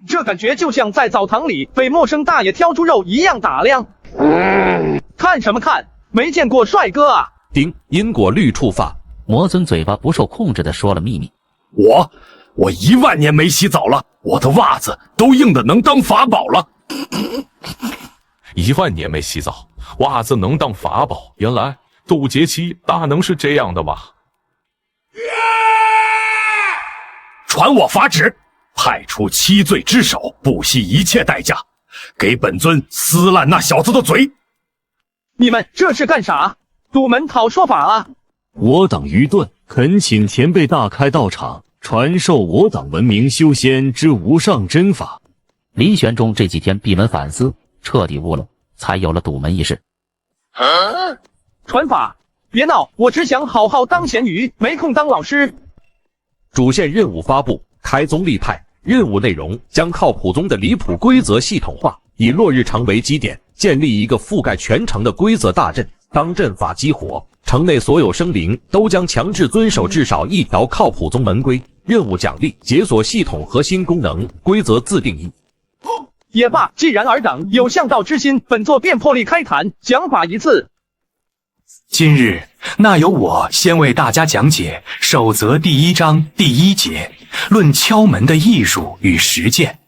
这感觉就像在澡堂里被陌生大爷挑猪肉一样打量。看什么看？没见过帅哥啊！丁因果律触发，魔尊嘴巴不受控制的说了秘密。我10000年没洗澡了，我的袜子都硬的能当法宝了。10000年没洗澡，袜子能当法宝，原来渡劫期大能是这样的吗？传我法旨，派出7罪之首，不惜一切代价，给本尊撕烂那小子的嘴。你们这是干啥？堵门讨说法啊！我党愚钝，恳请前辈大开道场，传授我党文明修仙之无上真法。林玄宗这几天闭门反思，彻底悟了，才有了堵门一事。传法？别闹，我只想好好当咸鱼，没空当老师。主线任务发布，开宗立派。任务内容将靠谱宗的离谱规则系统化，以落日城为基点，建立一个覆盖全城的规则大阵。当阵法激活，城内所有生灵都将强制遵守至少1条靠谱宗门规。任务奖励：解锁系统核心功能，规则自定义。也罢，既然尔等有向道之心，本座便破例开坛讲法一次。今日那由我先为大家讲解守则第1章第1节，论敲门的艺术与实践。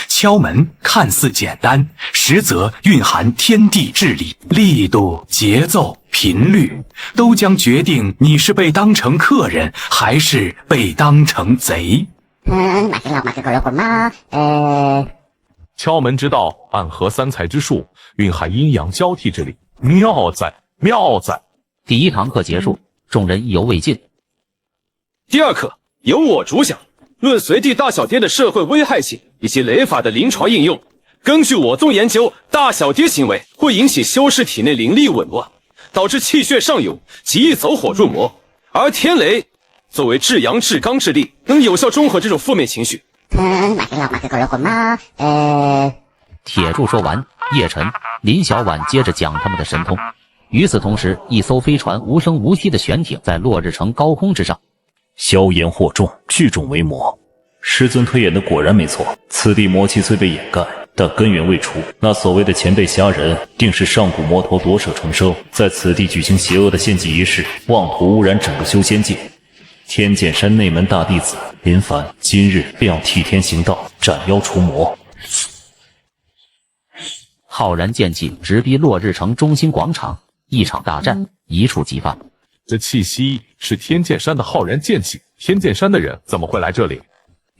敲门看似简单，实则蕴含天地至理，力度、节奏、频率都将决定你是被当成客人，还是被当成贼。敲门之道，暗合3才之术，蕴含阴阳交替之理，妙在妙在。第1堂课结束，众人意犹未尽。第2课由我主讲，论随地大小跌的社会危害性以及雷法的临床应用。根据我宗研究，大小跌行为会引起修士体内灵力紊乱，导致气血上涌，极易走火入魔。而天雷作为至阳至刚之力，能有效中和这种负面情绪。铁柱说完，叶晨、林小婉接着讲他们的神通。与此同时，一艘飞船无声无息的悬停在落日城高空之上。消炎惑众，聚众为魔。师尊推演的果然没错，此地魔气虽被掩盖，但根源未除。那所谓的前辈侠人，定是上古魔头夺舍重生，在此地举行邪恶的献祭仪式，妄图污染整个修仙界。天剑山内门大弟子林凡，今日便要替天行道，斩妖除魔。浩然剑气直逼落日城中心广场，一场大战一触即发。这气息是天剑山的浩然剑气，天剑山的人怎么会来这里？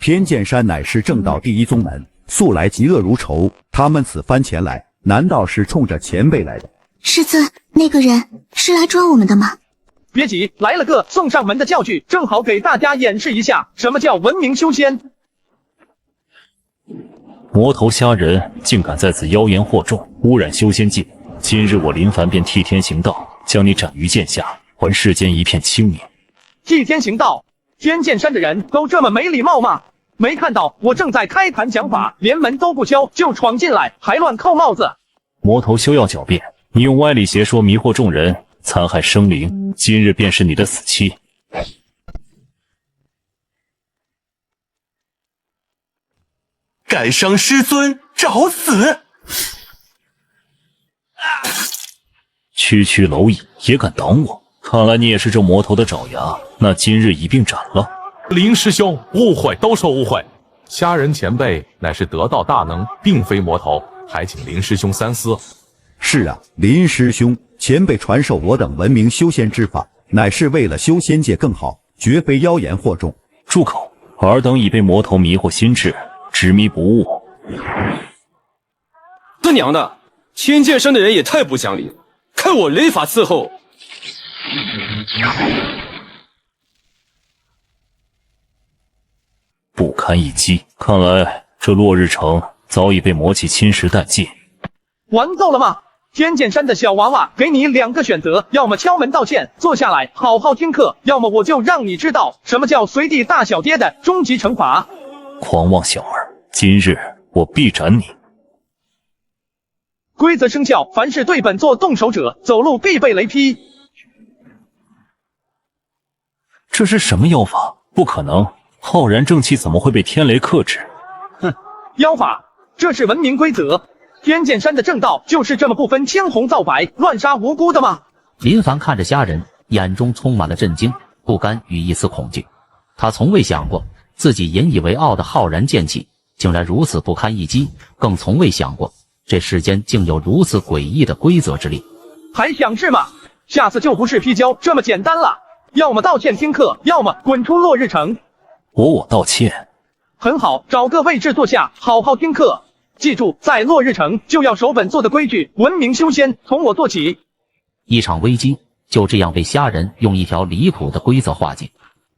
天剑山乃是正道第一宗门，素来嫉恶如仇，他们此番前来，难道是冲着前辈来的？师尊，那个人是来抓我们的吗？别急，来了个送上门的教具，正好给大家演示一下什么叫文明修仙。魔头虾人竟敢在此妖言惑众，污染修仙界，今日我林凡便替天行道，将你斩于剑下，还世间一片清明。替天行道？天剑山的人都这么没礼貌吗？没看到我正在开坛讲法，连门都不敲就闯进来，还乱扣帽子。魔头休要狡辩，你用歪理邪说迷惑众人，残害生灵，今日便是你的死期。敢伤师尊，找死！区区蝼蚁也敢挡我？看来你也是这魔头的爪牙，那今日一并斩了。林师兄，误会，都说误会。虾仁前辈乃是得道大能，并非魔头，还请林师兄三思。是啊，林师兄，前辈传授我等文明修仙之法，乃是为了修仙界更好，绝非妖言惑众。住口！尔等已被魔头迷惑心智，执迷不悟。他娘的，天剑山的人也太不讲理了，看我雷法伺候！不堪一击，看来这落日城早已被魔气侵蚀殆尽。玩够了吗？天剑山的小娃娃，给你2个选择，要么敲门道歉，坐下来好好听课，要么我就让你知道什么叫随地大小爹的终极惩罚。狂妄小儿，今日我必斩你！规则生效，凡是对本座动手者，走路必被雷劈。这是什么妖法？不可能！浩然正气怎么会被天雷克制？哼，妖法，这是文明规则。天剑山的正道就是这么不分青红皂白，乱杀无辜的吗？林凡看着虾仁，眼中充满了震惊、不甘与一丝恐惧。他从未想过自己引以为傲的浩然剑气竟然如此不堪一击，更从未想过这世间竟有如此诡异的规则之力。还想是吗？下次就不是劈跤这么简单了，要么道歉听课，要么滚出落日城。我道歉。很好，找个位置坐下，好好听课。记住，在落日城就要守本座的规矩，文明修仙，从我做起。一场危机就这样被虾仁用一条离谱的规则化解，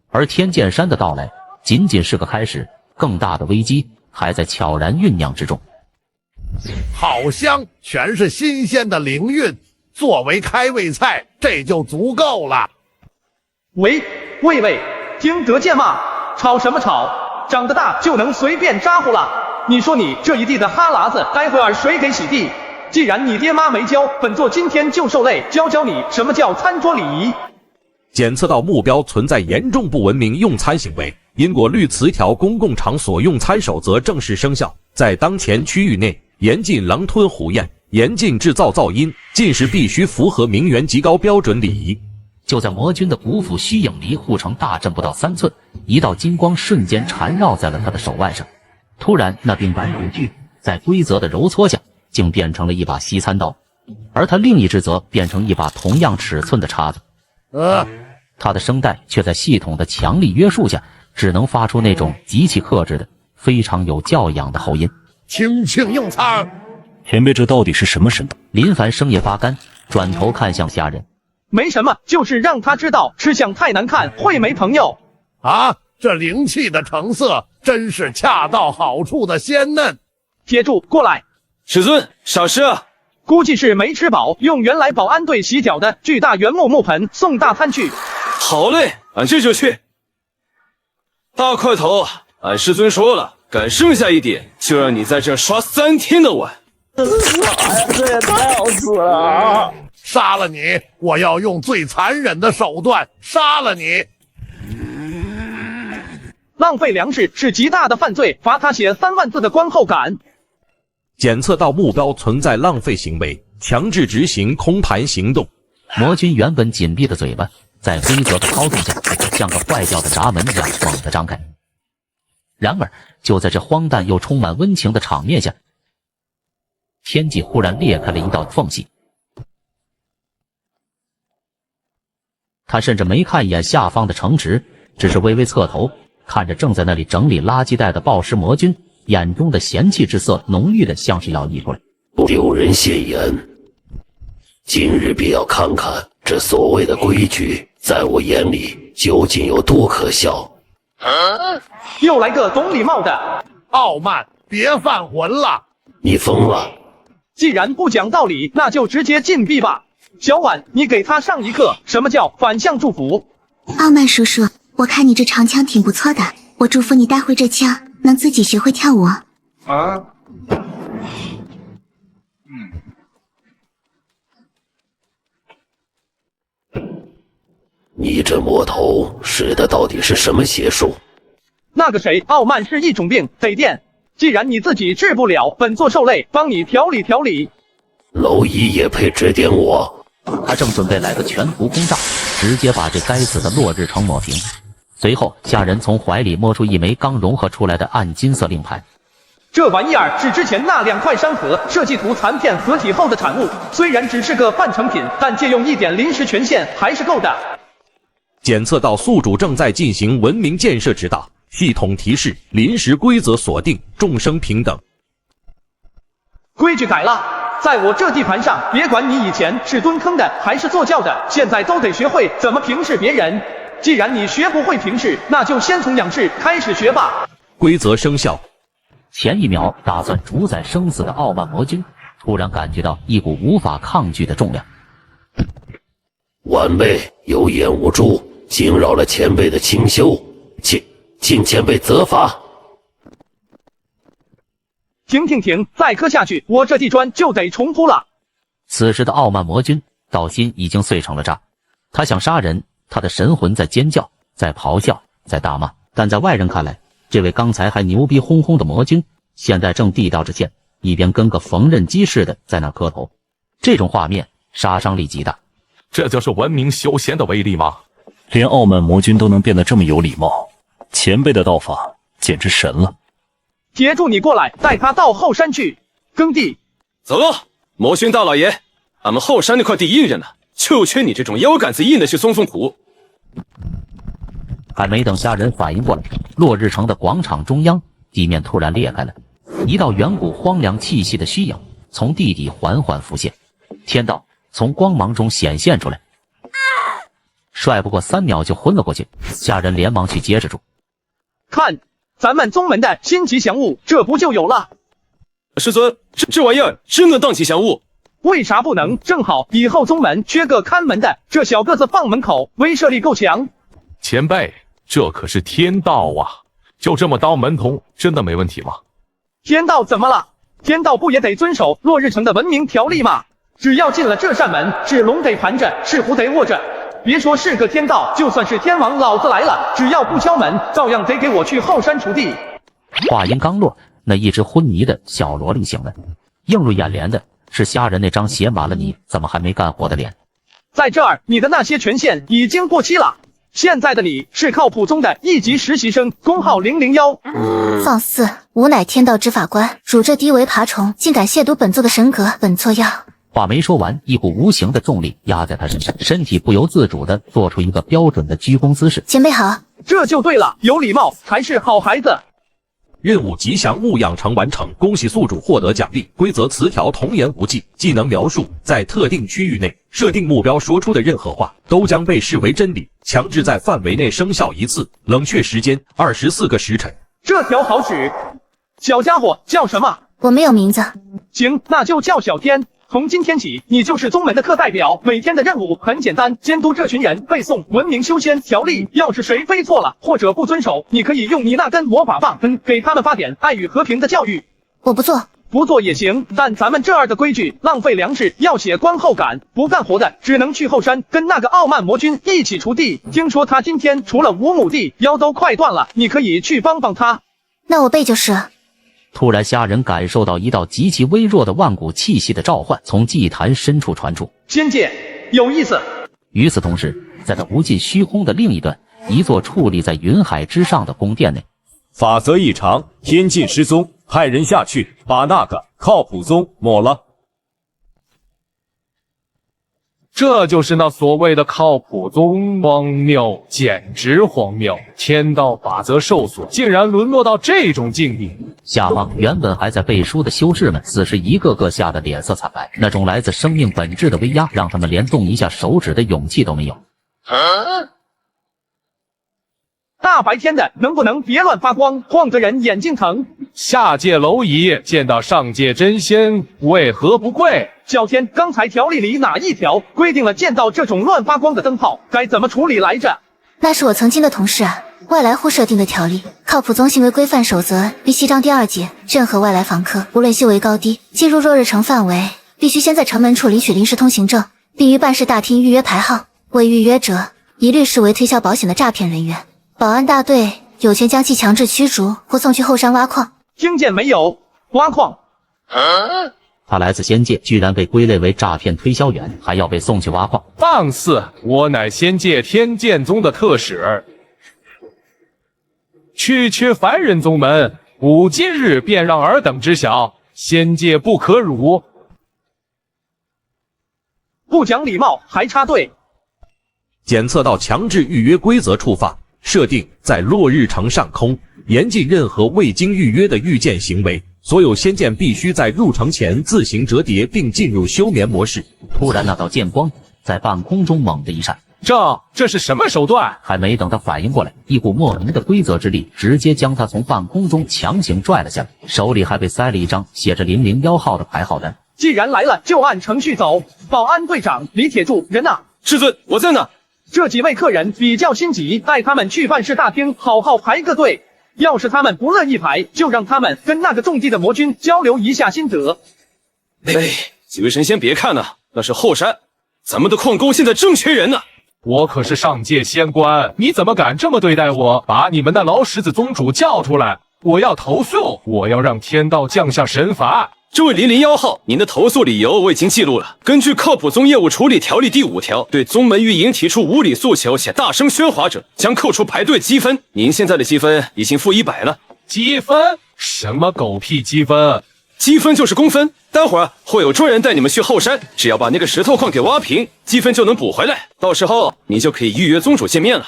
而天剑山的到来仅仅是个开始，更大的危机还在悄然酝酿之中。好香，全是新鲜的灵韵，作为开胃菜，这就足够了。喂，听得见吗？吵什么吵？长得大就能随便咋呼了？你说你这一地的哈喇子，待会儿谁给洗地？既然你爹妈没教，本座今天就受累，教你什么叫餐桌礼仪。检测到目标存在严重不文明用餐行为，因果律词条公共场所用餐守则正式生效，在当前区域内严禁狼吞虎咽，严禁制造噪音，进食必须符合名媛极高标准礼仪。就在魔君的古府虚影离护城大阵不到3寸，一道金光瞬间缠绕在了他的手腕上。突然，那冰白乳具在规则的揉搓下，竟变成了一把西餐刀，而他另一只则变成一把同样尺寸的叉子。他的声带却在系统的强力约束下，只能发出那种极其克制的、非常有教养的喉音。轻轻用餐。前辈，这到底是什么神道？林凡声也发干，转头看向虾仁。没什么，就是让他知道吃相太难看会没朋友。啊，这灵气的成色真是恰到好处的鲜嫩。铁柱，过来。师尊，少师啊。估计是没吃饱，用原来保安队洗脚的巨大原木盆送大餐去。好嘞，俺这就去。大块头，俺师尊说了，敢剩下一点，就让你在这刷3天的碗。妈呀，这也太好死了！杀了你，我要用最残忍的手段杀了你。浪费粮食是极大的犯罪，罚他写3万字的观后感。检测到目标存在浪费行为，强制执行空盘行动。魔君原本紧闭的嘴巴，在规则的操纵下，像个坏掉的闸门一样猛地张开。然而，就在这荒诞又充满温情的场面下，天际忽然裂开了一道缝隙。他甚至没看一眼下方的城池，只是微微侧头，看着正在那里整理垃圾袋的暴尸魔君，眼中的嫌弃之色浓郁的像是要溢出来。丢人现眼，今日必要看看这所谓的规矩，在我眼里究竟有多可笑。又来个懂礼貌的。傲慢，别犯浑了。你疯了？既然不讲道理，那就直接禁闭吧。小婉，你给他上一课，什么叫反向祝福。傲慢叔叔，我看你这长枪挺不错的，我祝福你待会这枪能自己学会跳舞。你这魔头使的到底是什么邪术？那个谁，傲慢是一种病，得垫。既然你自己治不了，本座受累帮你调理调理。蝼蚁也配指点我？他正准备来个全图轰炸，直接把这该死的落日城抹平。随后，下人从怀里摸出一枚刚融合出来的暗金色令牌。这玩意儿是之前那2块山河设计图残片合体后的产物，虽然只是个半成品，但借用一点临时权限还是够的。检测到宿主正在进行文明建设之大，系统提示临时规则锁定，众生平等。规矩改了，在我这地盘上，别管你以前是蹲坑的还是坐轿的，现在都得学会怎么平视别人。既然你学不会平视，那就先从仰视开始学吧。规则生效。前一秒打算主宰生死的傲慢魔君，突然感觉到一股无法抗拒的重量。晚辈有眼无珠，惊扰了前辈的清修，请前辈责罚。停！再磕下去，我这地砖就得重铺了。此时的傲慢魔君道心已经碎成了渣，他想杀人，他的神魂在尖叫，在咆哮，在大骂，但在外人看来，这位刚才还牛逼哄哄的魔君，现在正地道着剑，一边跟个缝纫机似的在那磕头。这种画面杀伤力极大。这就是文明修仙的威力吗？连傲慢魔君都能变得这么有礼貌，前辈的道法简直神了。铁柱，你过来，带他到后山去耕地。走了，魔君大老爷，俺们后山那块地硬着呢，就缺你这种腰杆子硬的去松苦。还没等虾人反应过来，落日城的广场中央，地面突然裂开了，一道远古荒凉气息的虚影从地底缓缓浮现，天道从光芒中显现出来，帅不过3秒就昏了过去。虾人连忙去接着住，看咱们宗门的新吉祥物，这不就有了？师尊，这玩意儿真能当吉祥物？为啥不能？正好以后宗门缺个看门的，这小个子放门口，威慑力够强。前辈，这可是天道啊，就这么当门童，真的没问题吗？天道怎么了？天道不也得遵守落日城的文明条例吗？只要进了这扇门，是龙得盘着，是虎得卧着。别说是个天道，就算是天王老子来了，只要不敲门，照样得给我去后山锄地。话音刚落，那一只昏迷的小萝莉醒了，映入眼帘的是虾人那张写满了你怎么还没干活的脸。在这儿，你的那些权限已经过期了。现在的你是靠谱宗的1级实习生，工号001。放肆！吾乃天道执法官，汝这低为爬虫，竟敢亵渎本座的神格，本座要……话没说完，一股无形的重力压在他身上，身体不由自主地做出一个标准的鞠躬姿势。前辈好，这就对了，有礼貌才是好孩子。任务吉祥物养成完成，恭喜宿主获得奖励。规则词条童言无忌，技能描述：在特定区域内设定目标说出的任何话都将被视为真理，强制在范围内生效1次，冷却时间24个时辰。这条好使。小家伙叫什么？我没有名字。行，那就叫小天。从今天起，你就是宗门的课代表。每天的任务很简单，监督这群人背诵文明修仙条例。要是谁背错了或者不遵守，你可以用你那根魔法棒给他们发点爱与和平的教育。我不做。不做也行，但咱们这儿的规矩，浪费粮食要写观后感，不干活的只能去后山跟那个傲慢魔君一起锄地。听说他今天除了5亩地，腰都快断了，你可以去帮帮他。那我背就是了。突然，虾人感受到一道极其微弱的万古气息的召唤从祭坛深处传出。仙界有意思。与此同时，在那无尽虚空的另一端，一座矗立在云海之上的宫殿内，法则异常，天境失踪，派人下去把那个靠谱宗抹了。这就是那所谓的靠谱宗，荒谬，简直荒谬！天道法则受损，竟然沦落到这种境地。下方原本还在背书的修士们，此时一个个吓得脸色惨白，那种来自生命本质的威压，让他们连动一下手指的勇气都没有。大白天的，能不能别乱发光，晃得人眼睛疼？下界蝼蚁见到上界真仙，为何不跪？小天，刚才条例里哪一条规定了见到这种乱发光的灯泡该怎么处理来着？那是我曾经的同事啊，外来户设定的条例。靠谱宗行为规范守则第7章第2节，任何外来访客，无论修为高低，进入落日城范围，必须先在城门处领取临时通行证，并于办事大厅预约排号。未预约者，一律视为推销保险的诈骗人员。保安大队有权将其强制驱逐或送去后山挖矿。听见没有？挖矿。他来自仙界，居然被归类为诈骗推销员，还要被送去挖矿。放肆！我乃仙界天剑宗的特使，区凡人宗门，吾今日便让尔等知晓，仙界不可辱。不讲礼貌还插队！检测到强制预约规则触发，设定在落日城上空，严禁任何未经预约的御剑行为。所有仙剑必须在入城前自行折叠并进入休眠模式。突然，那道剑光在半空中猛地一闪，这是什么手段？还没等他反应过来，一股莫名的规则之力直接将他从半空中强行拽了下来，手里还被塞了一张写着001号的牌号单。既然来了，就按程序走。保安队长李铁柱，人呢？师尊，我在呢。这几位客人比较心急，带他们去办事大厅好好排个队。要是他们不乐意排，就让他们跟那个种地的魔君交流一下心得。几位神仙别看了，那是后山，咱们的矿工现在正缺人呢。我可是上界仙官，你怎么敢这么对待我？把你们的老狮子宗主叫出来，我要投诉，我要让天道降下神罚。这位001号，您的投诉理由我已经记录了。根据靠谱宗业务处理条例第5条，对宗门运营提出无理诉求且大声喧哗者，将扣除排队积分。您现在的积分已经负100了。积分？什么狗屁积分？积分就是公分。待会儿会有专人带你们去后山，只要把那个石头矿给挖平，积分就能补回来。到时候你就可以预约宗主见面了。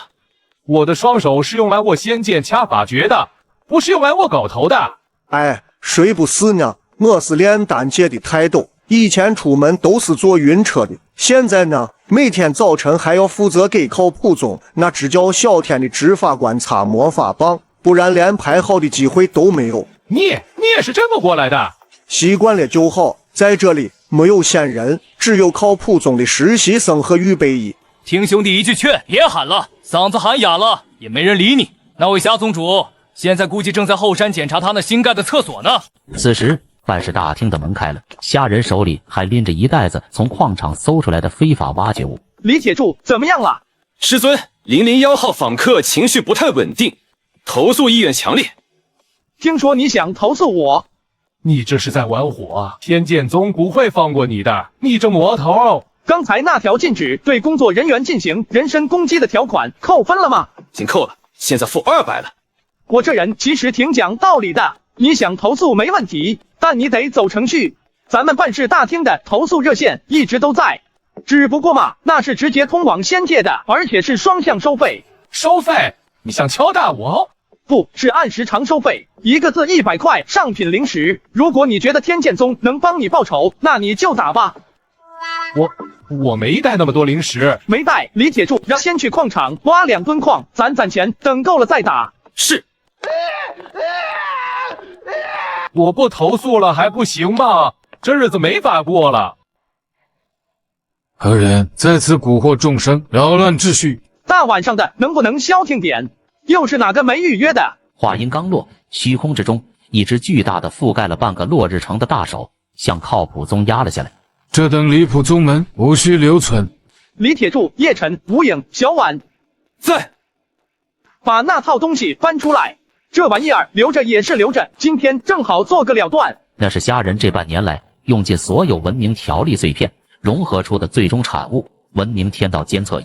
我的双手是用来握仙剑掐法诀的，不是用来握狗头的。哎，谁不是呢？我是炼丹界的泰斗，以前出门都是坐晕车的，现在呢，每天早晨还要负责给靠谱宗那只叫小天的执法官擦魔法棒，不然连排好的机会都没有。你也是这么过来的？习惯了就好，在这里没有闲人，只有靠谱宗的实习生和预备役。听兄弟一句劝，别喊了，嗓子喊哑了，也没人理你。那位霞宗主，现在估计正在后山检查他那新盖的厕所呢。此时办事大厅的门开了，虾人手里还拎着一袋子从矿场搜出来的非法挖掘物。李铁柱怎么样了？师尊，001号访客情绪不太稳定，投诉意愿强烈。听说你想投诉我？你这是在玩火！天剑宗不会放过你的，你这魔头！刚才那条禁止对工作人员进行人身攻击的条款扣分了吗？已经扣了，现在负200了。我这人其实挺讲道理的，你想投诉没问题，但你得走程序。咱们办事大厅的投诉热线一直都在，只不过嘛，那是直接通往仙界的，而且是双向收费。收费？你想敲打我？不是按时长收费，一个字100块，上品零食。如果你觉得天剑宗能帮你报仇，那你就打吧。我没带那么多零食。没带，李铁柱让先去矿场挖2吨矿，攒钱，等够了再打。是。我不投诉了还不行吗？这日子没法过了。何人再次蛊惑众生，扰乱秩序？大晚上的，能不能消停点？又是哪个没预约的？话音刚落，虚空之中，一只巨大的覆盖了半个落日城的大手向靠谱宗压了下来。这等离谱宗门无需留存。李铁柱、叶晨、吴影、小婉在。把那套东西搬出来，这玩意儿留着也是留着，今天正好做个了断。那是虾人这半年来用尽所有文明条例碎片融合出的最终产物——文明天道监测仪。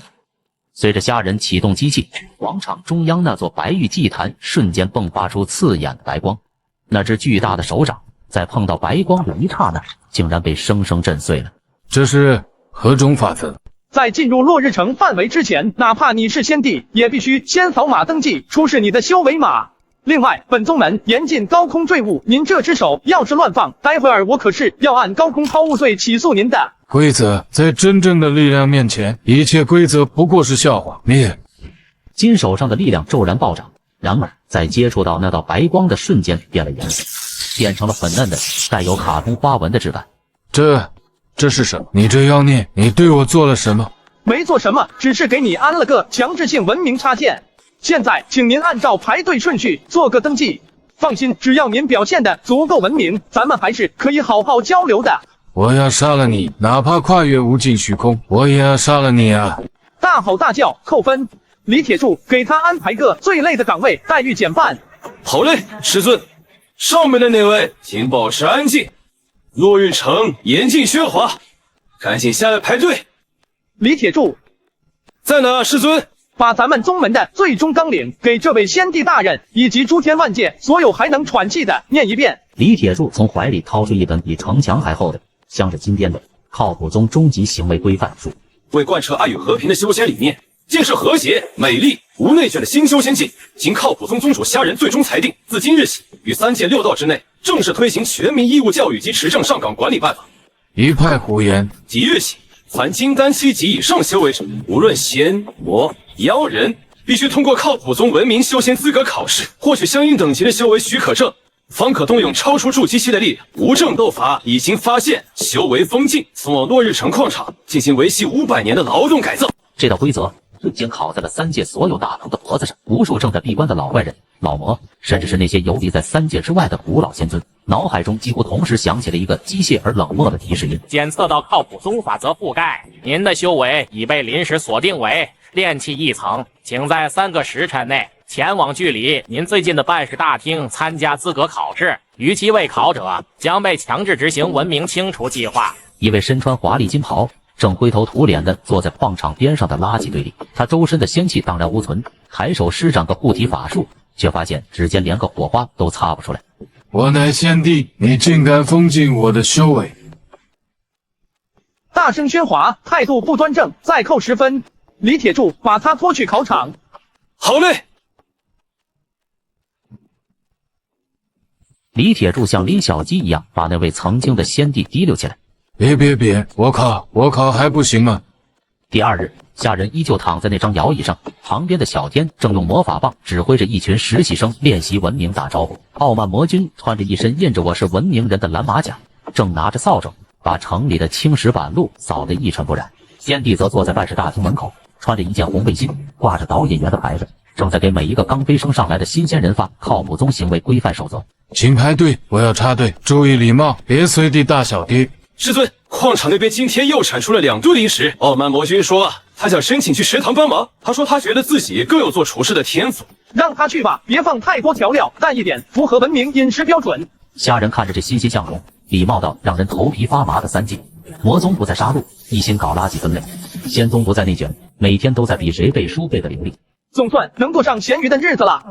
随着虾人启动机器，广场中央那座白玉祭坛瞬间迸发出刺眼的白光。那只巨大的手掌在碰到白光的一刹那，竟然被生生震碎了。这是何种法则？在进入落日城范围之前，哪怕你是先帝，也必须先扫码登记，出示你的修为码。另外，本宗门严禁高空坠物，您这只手要是乱放，待会儿我可是要按高空抛物罪起诉您的。规则在真正的力量面前，一切规则不过是笑话。灭！金手上的力量骤然暴涨，然而在接触到那道白光的瞬间变了颜色，变成了粉嫩的、带有卡通花纹的质感。这是什么？你这妖孽，你对我做了什么？没做什么，只是给你安了个强制性文明插件。现在，请您按照排队顺序做个登记。放心，只要您表现的足够文明，咱们还是可以好好交流的。我要杀了你，哪怕跨越无尽虚空，我也要杀了你啊！大吼大叫扣分，李铁柱给他安排个最累的岗位，待遇减半。好嘞，师尊，上面的那位请保持安静。落日城严禁喧哗，赶紧下来排队。李铁柱，在呢，师尊。把咱们宗门的最终纲领给这位先帝大人以及诸天万界所有还能喘气的念一遍。李铁柱从怀里掏出一本比城墙还厚的、镶着金边的靠谱宗终极行为规范书，为贯彻爱与和平的修仙理念，建设和谐、美丽、无内卷的新修仙界，经靠谱宗宗主虾仁最终裁定，自今日起，于3界6道之内正式推行全民义务教育及持证上岗管理办法。一派胡言！即日起，凡金丹7级以上修为者，无论仙、魔、妖人，必须通过靠谱宗文明修仙资格考试，获取相应等级的修为许可证，方可动用超出筑基期的力量。无证斗法已经发现，修为封禁，送往落日城矿场进行为期500年的劳动改造。这道规则瞬间考在了3界所有大能的脖子上。无数正在闭关的老怪人、老魔，甚至是那些游离在3界之外的古老仙尊，脑海中几乎同时响起了一个机械而冷漠的提示音：检测到靠谱宗法则覆盖，您的修为已被临时锁定为炼气1层，请在3个时辰内前往距离您最近的办事大厅参加资格考试。逾期未考者将被强制执行文明清除计划。一位身穿华丽金袍、正灰头土脸的坐在矿场边上的垃圾堆里，他周身的仙气荡然无存，抬手施展个护体法术，却发现指尖连个火花都擦不出来。我乃先帝，你竟敢封禁我的修为！大声喧哗，态度不端正，再扣10分。李铁柱把他拖去考场。好嘞。李铁柱像李小鸡一样把那位曾经的先帝提溜起来。别，我考还不行吗？第2日，虾仁依旧躺在那张摇椅上，旁边的小天正用魔法棒指挥着一群实习生练习文明打招呼。傲慢魔君穿着一身印着我是文明人的蓝马甲，正拿着扫帚把城里的青石板路扫得一尘不染。先帝则坐在办事大厅门口，穿着一件红背心，挂着导引员的牌子，正在给每一个刚飞升上来的新鲜人发靠谱宗行为规范守则。请排队，我要插队，注意礼貌，别随地大小便。师尊，矿场那边今天又产出了2堆灵石。傲慢魔君说他想申请去食堂帮忙，他说他觉得自己更有做厨师的天赋。让他去吧，别放太多调料，淡一点，符合文明饮食标准。虾仁看着这欣欣向荣、礼貌到让人头皮发麻的3界，魔宗不再杀戮，一心搞垃圾分类；仙宗不再内卷，每天都在比谁背书背的流利。总算能过上咸鱼的日子了。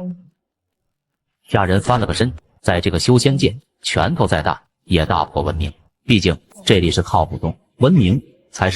虾仁翻了个身，在这个修仙界，拳头再大也大破文明。毕竟这里是靠谱宗，文明才是